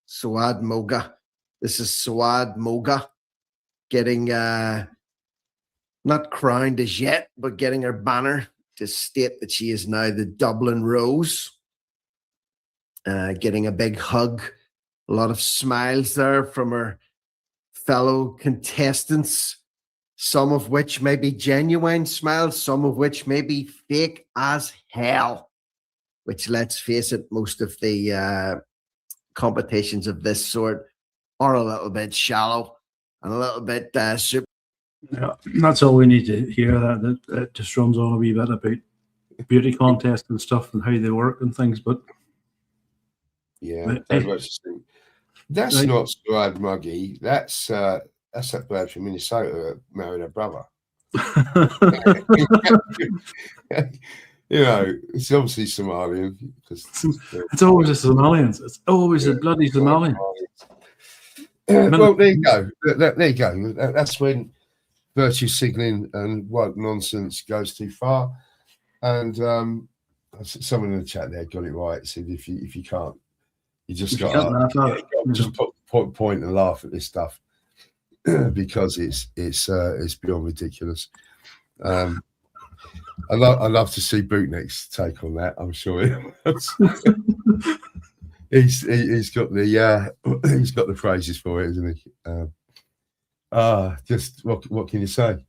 Suad Muga. This is Suad Muga getting not crowned as yet, but getting her banner to state that she is now the Dublin Rose. Getting a big hug, a lot of smiles there from her fellow contestants, some of which may be genuine smiles, some of which may be fake as hell, which, let's face it, most of the competitions of this sort are a little bit shallow and a little bit super. Yeah, that's all we need to hear. That it just runs on a wee bit about beauty contests and stuff and how they work and things. But yeah, that's Right. not Suad Mugi. That's that bloke from Minnesota that married her brother. You know, it's obviously Somalian. It's always the Somalians. It's always the bloody Somalian. Well, there you go. There you go. That's when virtue signaling and woke nonsense goes too far. And someone in the chat there got it right. Said if you can't, you just got to just point and laugh at this stuff because it's beyond ridiculous. I'd love to see Bootneck's take on that. I'm sure he's got the phrases for it, isn't he? Just what can you say?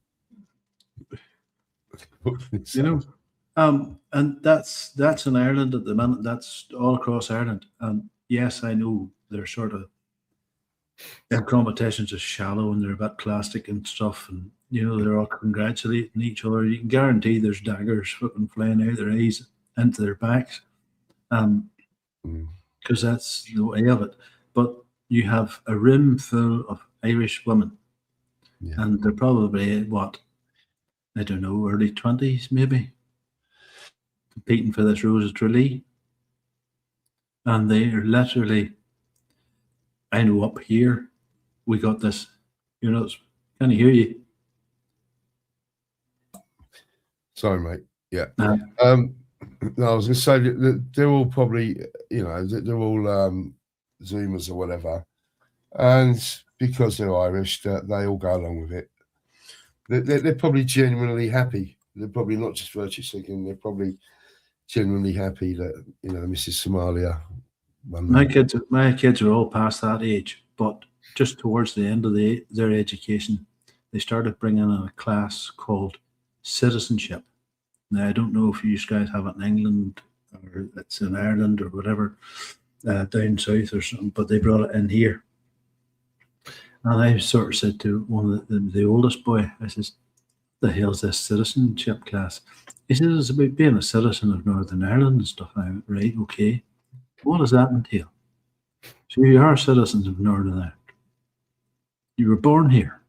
You know, and that's in Ireland at the minute. That's all across Ireland. And yes, I know they're sort of their competitions are shallow and they're a bit plastic and stuff, and you know they're all congratulating each other. You can guarantee there's daggers fucking flying out their eyes into their backs. because that's the way of it. But you have a room full of Irish women, Yeah. and they're probably what, I don't know, early 20s maybe, competing for this Rose of Tralee. And they are literally, I know up here, we got this, can I hear you? Sorry, mate. Yeah. Uh, No, I was going to say that they're all probably, they're all Zoomers or whatever. And because they're Irish, they all go along with it. They're probably genuinely happy. They're probably not just virtue seeking. They're probably genuinely happy that, Mrs. Somalia won my that. kids are all past that age, but just towards the end of their education, they started bringing in a class called citizenship. Now, I don't know if you guys have it in England or it's in Ireland or whatever, down south or something, but they brought it in here. And I sort of said to one of the oldest boy, I says, the hell's this citizenship class? He says, it's about being a citizen of Northern Ireland and stuff. I went, right, okay. What does that entail? So you are citizens of Northern Ireland. You were born here,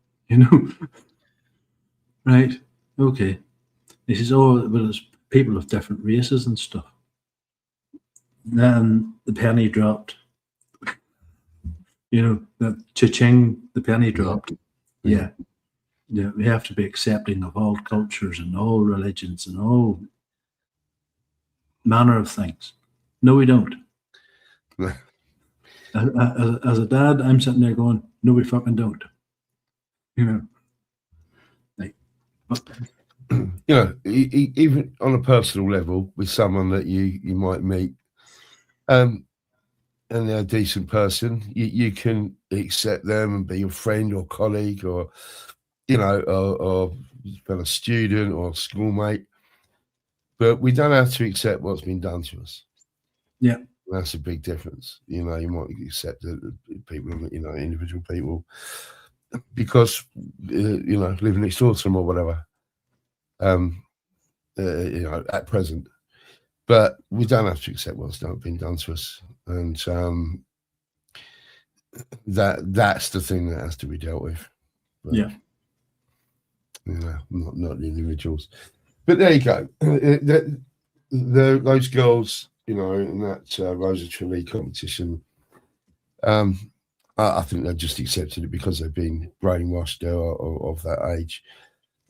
Right, okay. He says, oh, but it's people of different races and stuff. Then the penny dropped. The cha-ching, the penny dropped. Yeah. Yeah, we have to be accepting of all cultures and all religions and all manner of things. No, we don't. As a dad, I'm sitting there going, no, we fucking don't. Even on a personal level with someone that you might meet, and they're a decent person, you can accept them and be your friend or colleague or or fellow student or schoolmate, but we don't have to accept what's been done to us. Yeah, that's a big difference. You might accept the people, individual people, because living next door to them or whatever. At present, but we don't have to accept what's been done to us, and that's the thing that has to be dealt with. But, yeah. Not the individuals. But there you go. Those girls, in that Rose of Tralee competition, I think they've just accepted it because they've been brainwashed of that age,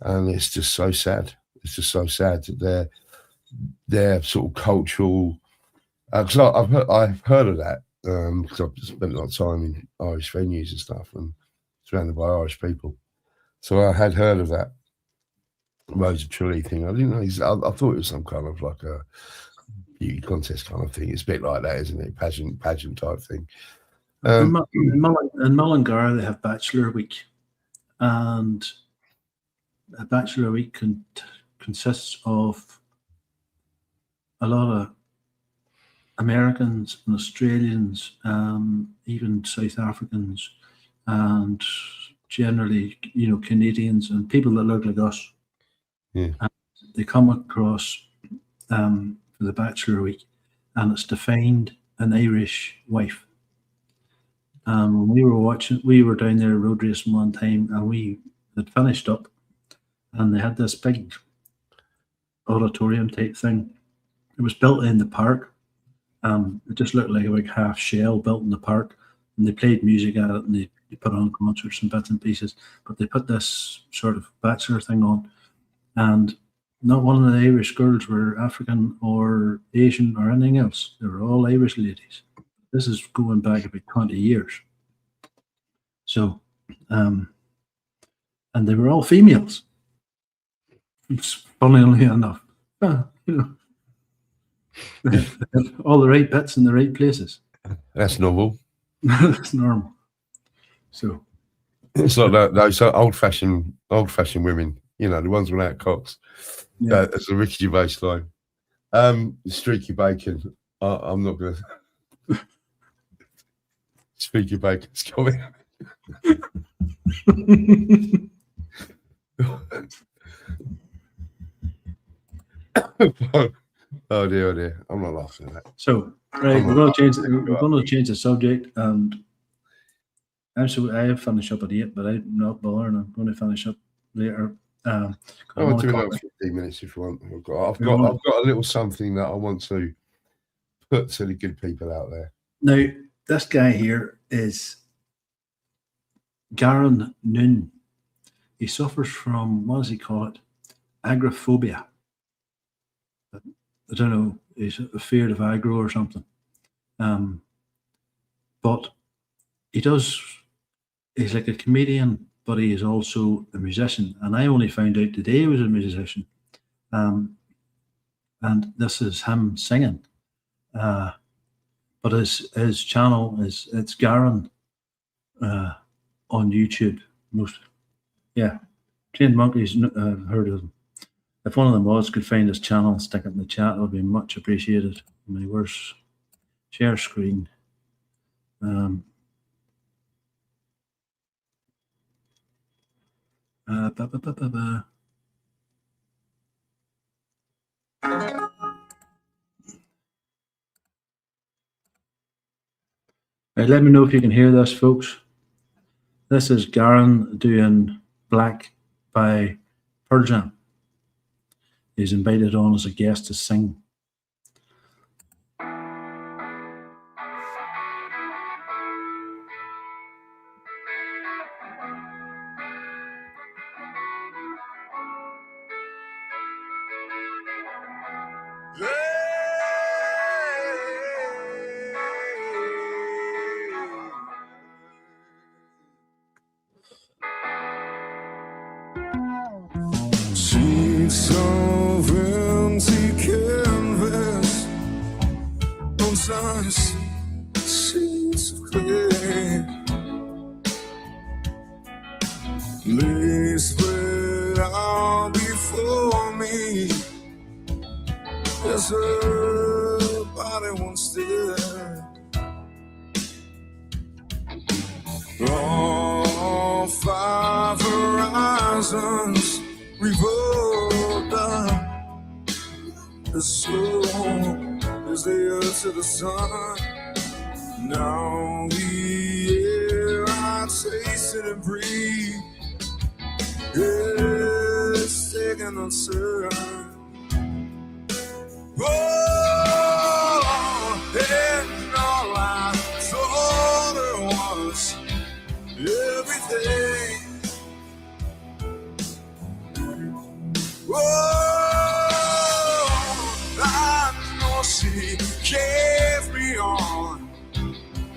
and it's just so sad. It's just so sad that their sort of cultural. Because I've heard of that because I've spent a lot of time in Irish venues and stuff, and surrounded by Irish people. So I had heard of that Rose of Tralee thing. I didn't know. I thought it was some kind of like a beauty contest kind of thing. It's a bit like that, isn't it? Pageant type thing. In Mullingar, they have Bachelor Week, and a Bachelor Week consists of a lot of Americans and Australians, even South Africans, and generally, Canadians and people that look like us. Yeah. And they come across for the Bachelor Week, and it's to find an Irish wife. When we were down there road racing one time, and we had finished up, and they had this big auditorium type thing. It was built in the park. It just looked like a big half shell built in the park, and they played music at it, and they put on concerts and bits and pieces. But they put this sort of bachelor thing on, and not one of the Irish girls were African or Asian or anything else. They were all Irish ladies. This is going back about 20 years. So, and they were all females. Funnily enough, all the right bits in the right places. That's normal. That's normal. So it's like those old-fashioned women, the ones without cocks. yeah. That's a Ricky Gervais line. Streaky bacon. I'm not gonna. Streaky bacon's coming. Oh dear. I'm not laughing at that. So, right, we're going to change the subject, and I have finished up at 8, but I'm not bothering. I'm going to finish up later. I'll do another 15 minutes if you want. I've got a little something that I want to put to the good people out there. Now, this guy here is Garen Noon. He suffers from, what does he call it? Agoraphobia. I don't know, he's afraid of aggro or something. But he's like a comedian, but he is also a musician. And I only found out today he was a musician. And this is him singing. But his channel it's Garen on YouTube. Trained Monkeys, I've heard of him. If one of the mods could find his channel and stick it in the chat, it would be much appreciated. Where's share screen? Right, let me know if you can hear this, folks. This is Garen doing Black by Pearl Jam. He's invited on as a guest to sing. Sheets of empty canvas, on size sheets of clay, lace spread out before me. There's her body once there. All 5 horizons revolve down as slow as the earth to the sun. Now the air I taste it and breathe is taking a turn. Oh, and all I told her was everything. Oh, I know she carry on.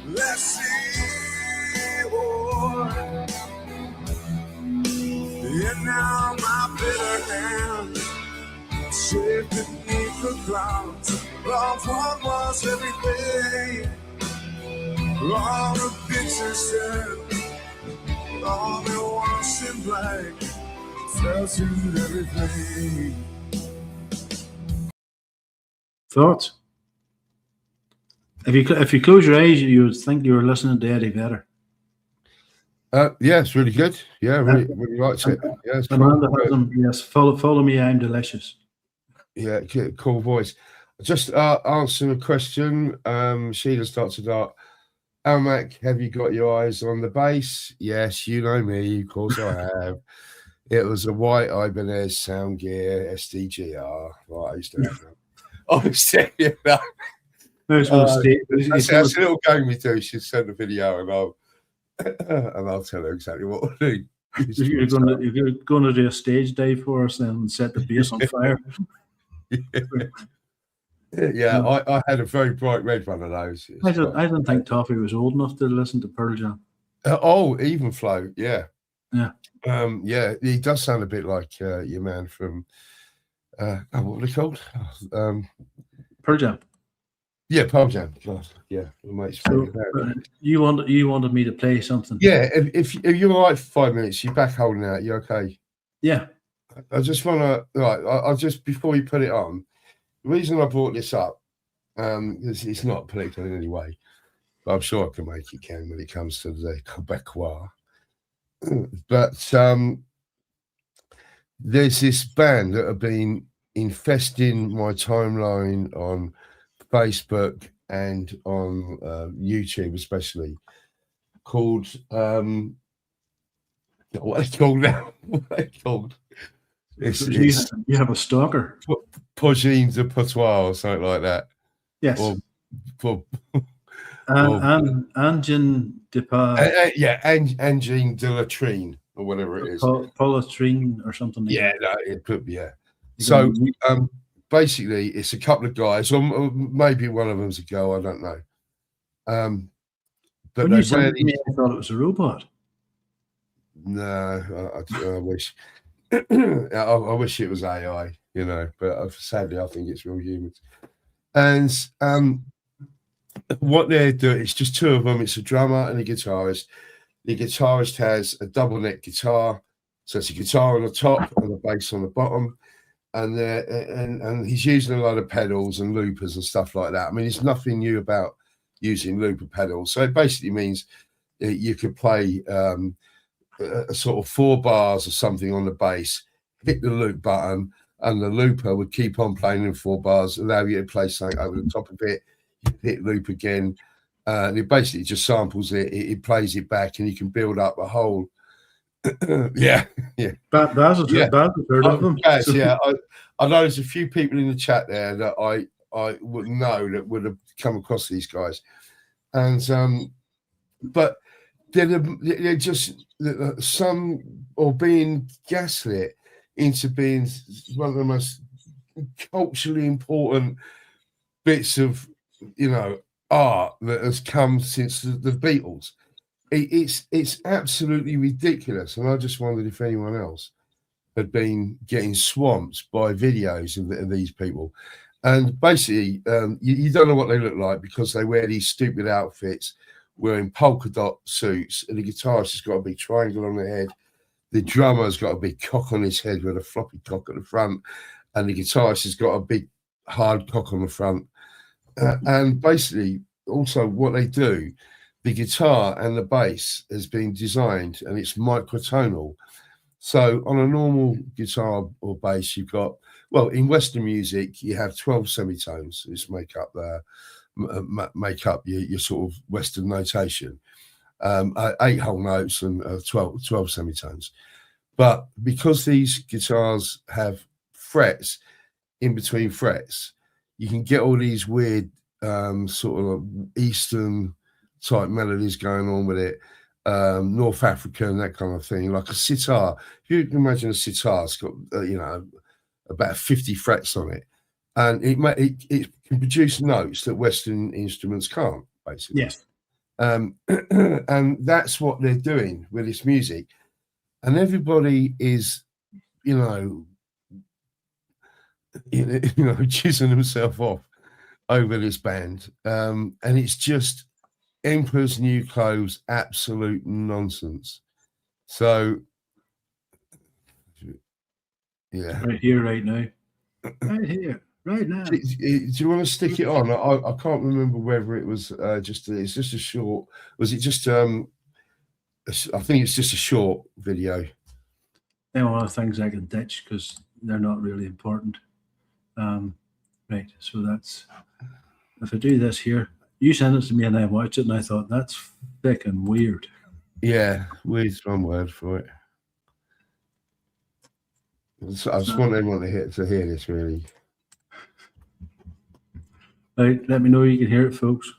Let's see, boy. And now my bitter hand shaped beneath the clouds. Love what was everything. All the pictures said, all the washed in black. Everything. Thoughts? If you close your eyes, you would think you were listening to Eddie Vedder. Yeah, it's really good. Yeah, really liked it. Yeah, it's Amanda cool. has him. Yes, follow me. I'm delicious. Yeah, cool voice. Just answering a question. Sheila started out. Almac, have you got your eyes on the bass? Yes, you know me. Of course, I have. It was a white Ibanez Sound Gear SDGR. Right, I used to have them. Obviously, you know. That's a little game we do. She'll send a video and I'll tell her exactly what we'll do. You're going to do a stage day for us and set the bass on fire. Yeah, I had a very bright red one of those. I don't think Toffee was old enough to listen to Pearl Jam. Even Flow, yeah. Yeah, he does sound a bit like your man from what were they called? Pearl Jam. Yeah, Pearl Jam. God, yeah, mate's so, you wanted me to play something. Yeah, if you're all right for 5 minutes, you're back holding out. You okay? Yeah. I just want to I'll just before you put it on. The reason I brought this up, it's not political in any way, but I'm sure I can make it count when it comes to the Quebecois. But there's this band that have been infesting my timeline on Facebook and on YouTube, especially, called what are they called now? What are they called? It's You have a stalker. Pogine de Patois or something like that. Yes. Or Angin de Angine de Latrine or whatever it is. Polytrine or something like Yeah, that. no, it could be, yeah. So basically, it's a couple of guys, or maybe one of them's a girl, I don't know. But when you said to me, I thought it was a robot. No, I wish. I wish it was AI, you know, but sadly, I think it's real humans. And what they're doing, it's just two of them. It's a drummer and a guitarist. The guitarist has a double neck guitar, so it's a guitar on the top and a bass on the bottom, and he's using a lot of pedals and loopers and stuff like that. I mean, there's nothing new about using looper pedals. So it basically means you could play a sort of 4 bars or something on the bass, hit the loop button, and the looper would keep on playing in 4 bars, allow you to play something over the top of it. You hit loop again, and it basically just samples it. It plays it back, and you can build up a whole. yeah. Baz heard of them. Baz, yeah, I know there's a few people in the chat there that I would know that would have come across these guys, and but they're just some or being gaslit into being one of the most culturally important bits of, you know, art that has come since the Beatles. It's absolutely ridiculous, and I just wondered if anyone else had been getting swamped by videos of these people. And basically, you don't know what they look like because they wear these stupid outfits, wearing polka dot suits, and the guitarist has got a big triangle on the head. The drummer's got a big cock on his head with a floppy cock at the front, and the guitarist has got a big hard cock on the front. And basically, also what they do, the guitar and the bass has been designed, and it's microtonal. So on a normal guitar or bass, you've got, well, in Western music, you have 12 semitones. This make up your sort of Western notation. 8 whole notes and 12 semitones. But because these guitars have frets in between frets, you can get all these weird sort of Eastern type melodies going on with it, North African, that kind of thing, like a sitar. If you can imagine a sitar, it's got about 50 frets on it, and it can produce notes that Western instruments can't, basically. Yes. And that's what they're doing with this music, and everybody is, jizzing himself off over this band, and it's just Emperor's New Clothes, absolute nonsense. So, yeah, right here, right now, right here, right now. Do you want to stick it on? I can't remember whether it was it's just a short. Was it just I think it's just a short video. They're one of the things I can ditch because they're not really important. Right, so that's, if I do this here, you sent it to me and I watched it and I thought that's freaking weird. Yeah, weird's one word for it. I just want everyone to hear this, really. Right, let me know you can hear it, folks.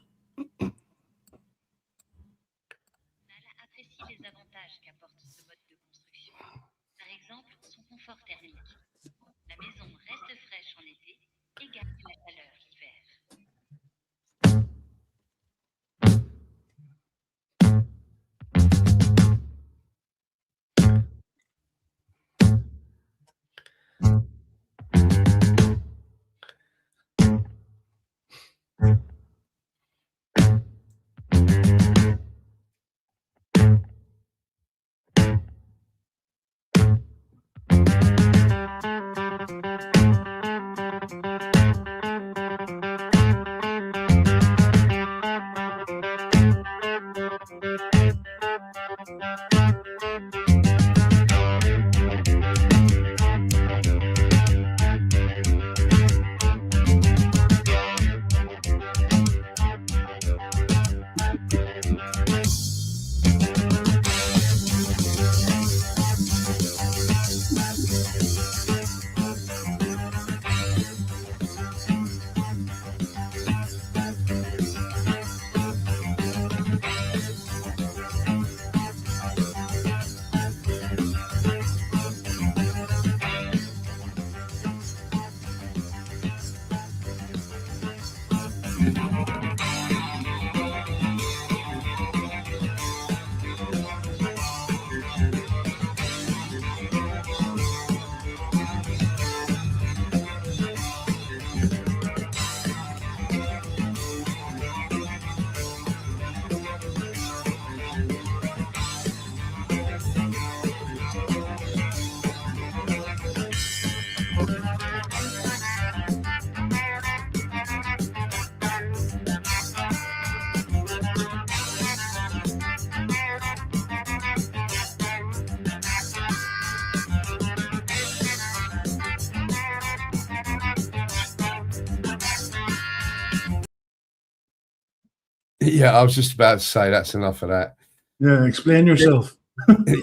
Yeah, I was just about to say that's enough of that. Yeah, explain yourself.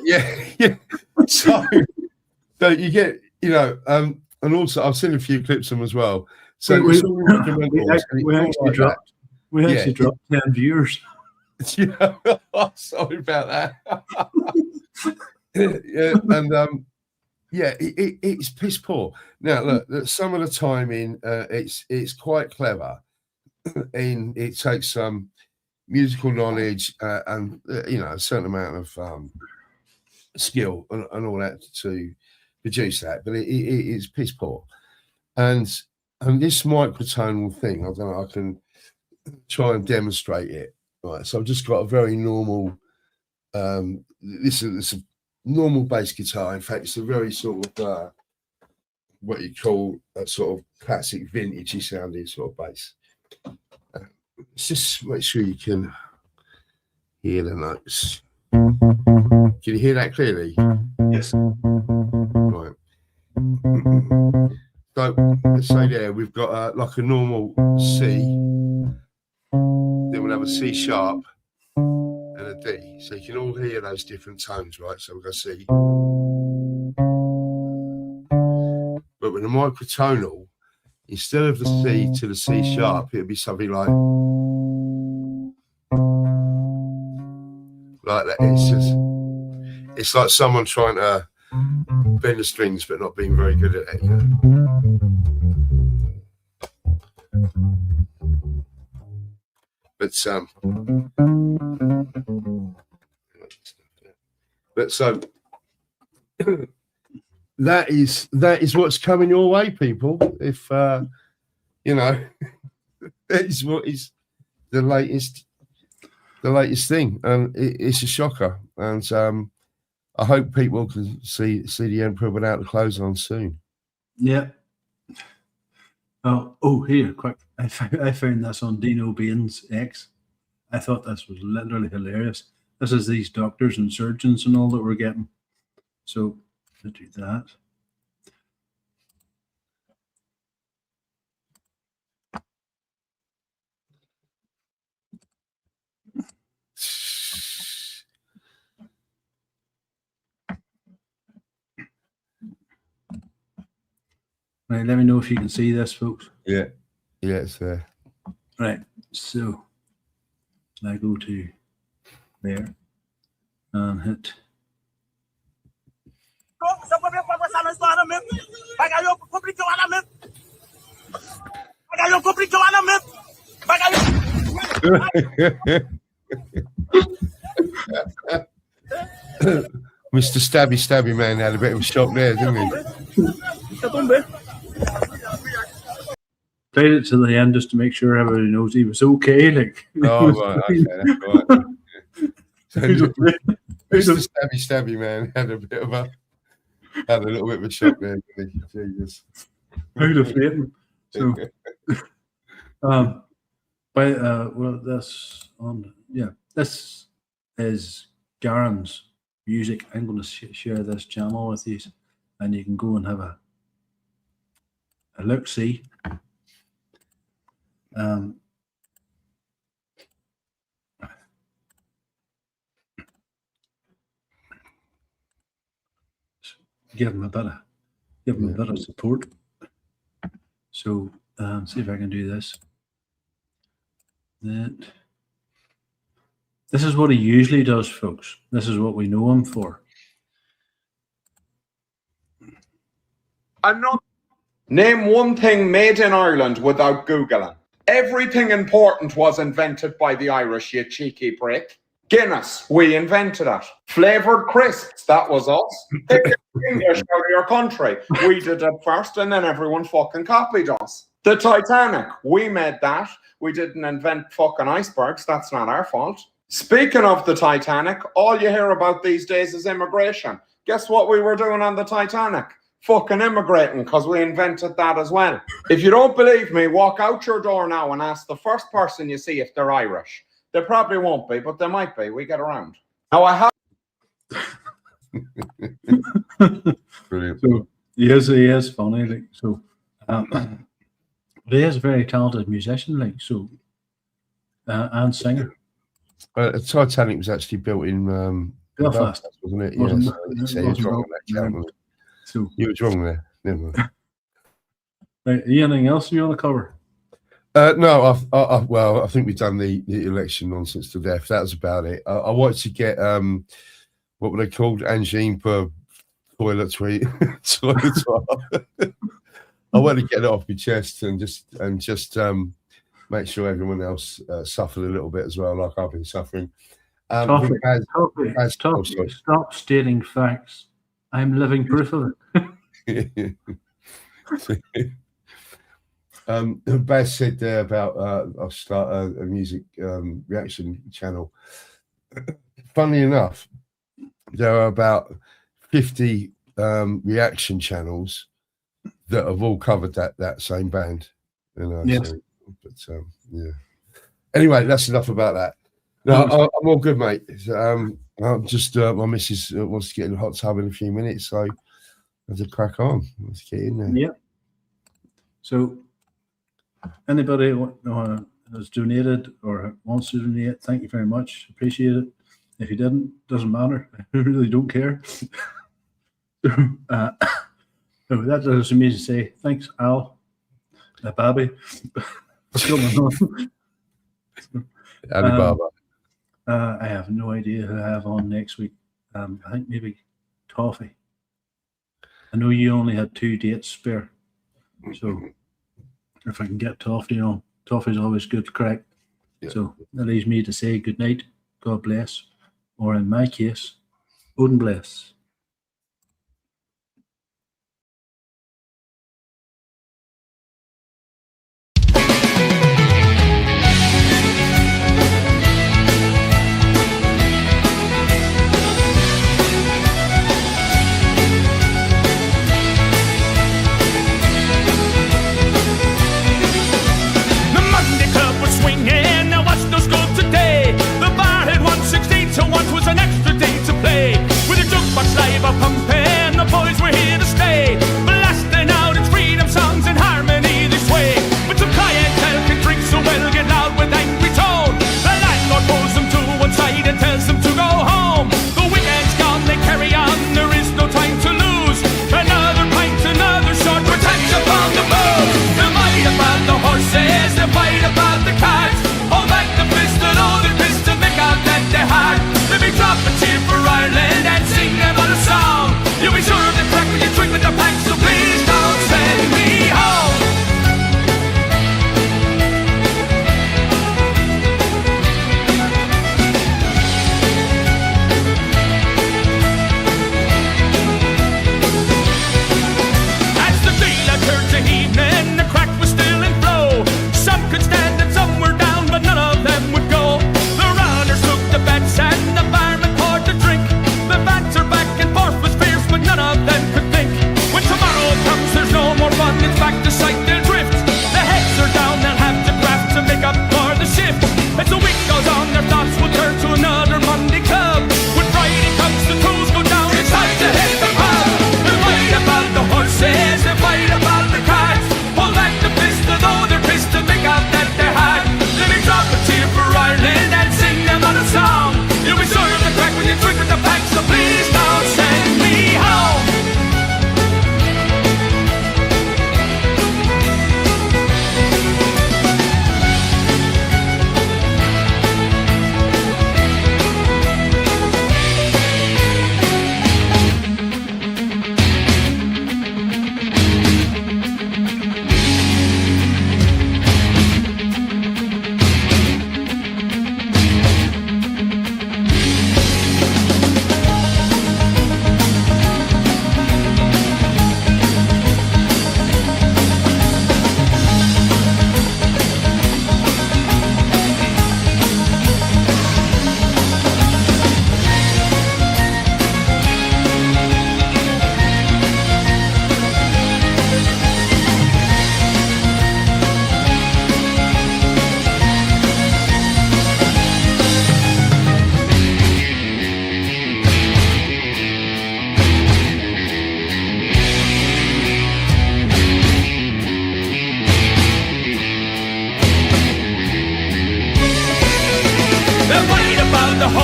Yeah. So you get, and also I've seen a few clips of them as well. So we, it's all instrumentals, and we it's all actually like dropped. We Yeah. actually dropped 10 viewers. that. Yeah, sorry about that. Yeah, and it's piss poor. Now look, some of the timing, it's quite clever, and it takes some musical knowledge and a certain amount of skill and all that to produce that, but it is piss poor. And this microtonal thing, I don't know, I can try and demonstrate it. Right, so I've just got a very normal. This is a normal bass guitar. In fact, it's a very sort of what you call a sort of classic vintagey sounding sort of bass. Let's just make sure you can hear the notes. Can you hear that clearly? Yes. Right. So let's say there we've got like a normal C, then we'll have a C sharp and a D. So you can all hear those different tones, right? So we've got C. But with a microtonal, instead of the C to the C sharp, it'll be something like that. It's like someone trying to bend the strings but not being very good at it. But so that is what's coming your way, people. If that is what is the latest thing, and it's a shocker. And I hope people can see the Emperor without the clothes on soon. Yeah. Oh, here, quick. I found this on Dino Bain's X. I thought this was literally hilarious. This is these doctors and surgeons and all that we're getting. So let's do that. Right, let me know if you can see this, folks. Yeah, it's there. Right, so I go to there and hit. Mr. Stabby Man had a bit of a shock there, didn't he? Played it to the end just to make sure everybody knows he was okay. Like, oh right, okay, that's right. So Mr. Stabby Man had a little bit of a shock there, didn't he? Jesus. Out of Satan. So, well, that's on. Yeah, this is Garen's music. I'm going to share this channel with you, and you can go and have a look. See. Give him a bit of support. So see if I can do this. This is what he usually does, folks. This is what we know him for. I'm not. Name one thing made in Ireland without Googling. Everything important was invented by the Irish, you cheeky prick. Guinness, we invented it. Flavoured crisps, that was us. Take the English out of your country. We did it first and then everyone fucking copied us. The Titanic, we made that. We didn't invent fucking icebergs, that's not our fault. Speaking of the Titanic, all you hear about these days is immigration. Guess what we were doing on the Titanic? Fucking immigrating, because we invented that as well. If you don't believe me, walk out your door now and ask the first person you see if they're Irish. They probably won't be, but they might be. We get around. Now I have. Brilliant. So he is funny. Like, so, but he is a very talented musician. Like, so, and singer. Titanic was actually built in Belfast, wasn't it? Wasn't- Yeah, so he was wrong on that count. Wasn't So, he? He was wrong there. Never mind. right, anything else you want to cover? No, well, I think we've done the election nonsense to death. That was about it. I wanted to get what were they called? Angine per toilet tweet. I wanted to get it off my chest and just make sure everyone else suffered a little bit as well, like I've been suffering. Toffee, oh, sorry. stop stating facts. I'm living proof of it. Baz said there about I'll start a music reaction channel. Funnily enough, there are about 50 reaction channels that have all covered that same band. You know, Yes. so, but yeah. Anyway, that's enough about that. No, I'm all good, mate. I'm just my missus wants to get in the hot tub in a few minutes, so I'll just crack on. Let's get in there. Yeah. So, anybody has donated or wants to donate, thank you very much. Appreciate it. If you didn't, doesn't matter. I really don't care. So that does me to say thanks, Al, Bobby. What's going on? Alibaba. I have no idea who I have on next week. I think maybe Toffee. I know you only had 2 dates spare, so if I can get Toffee on, Toffee's always good crack. Yeah. So that leaves me to say good night, God bless, or in my case, Odin bless. The Monday club was swinging, there was no school today. The bar had 116, so once was an extra day to play. With a jukebox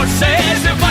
horses.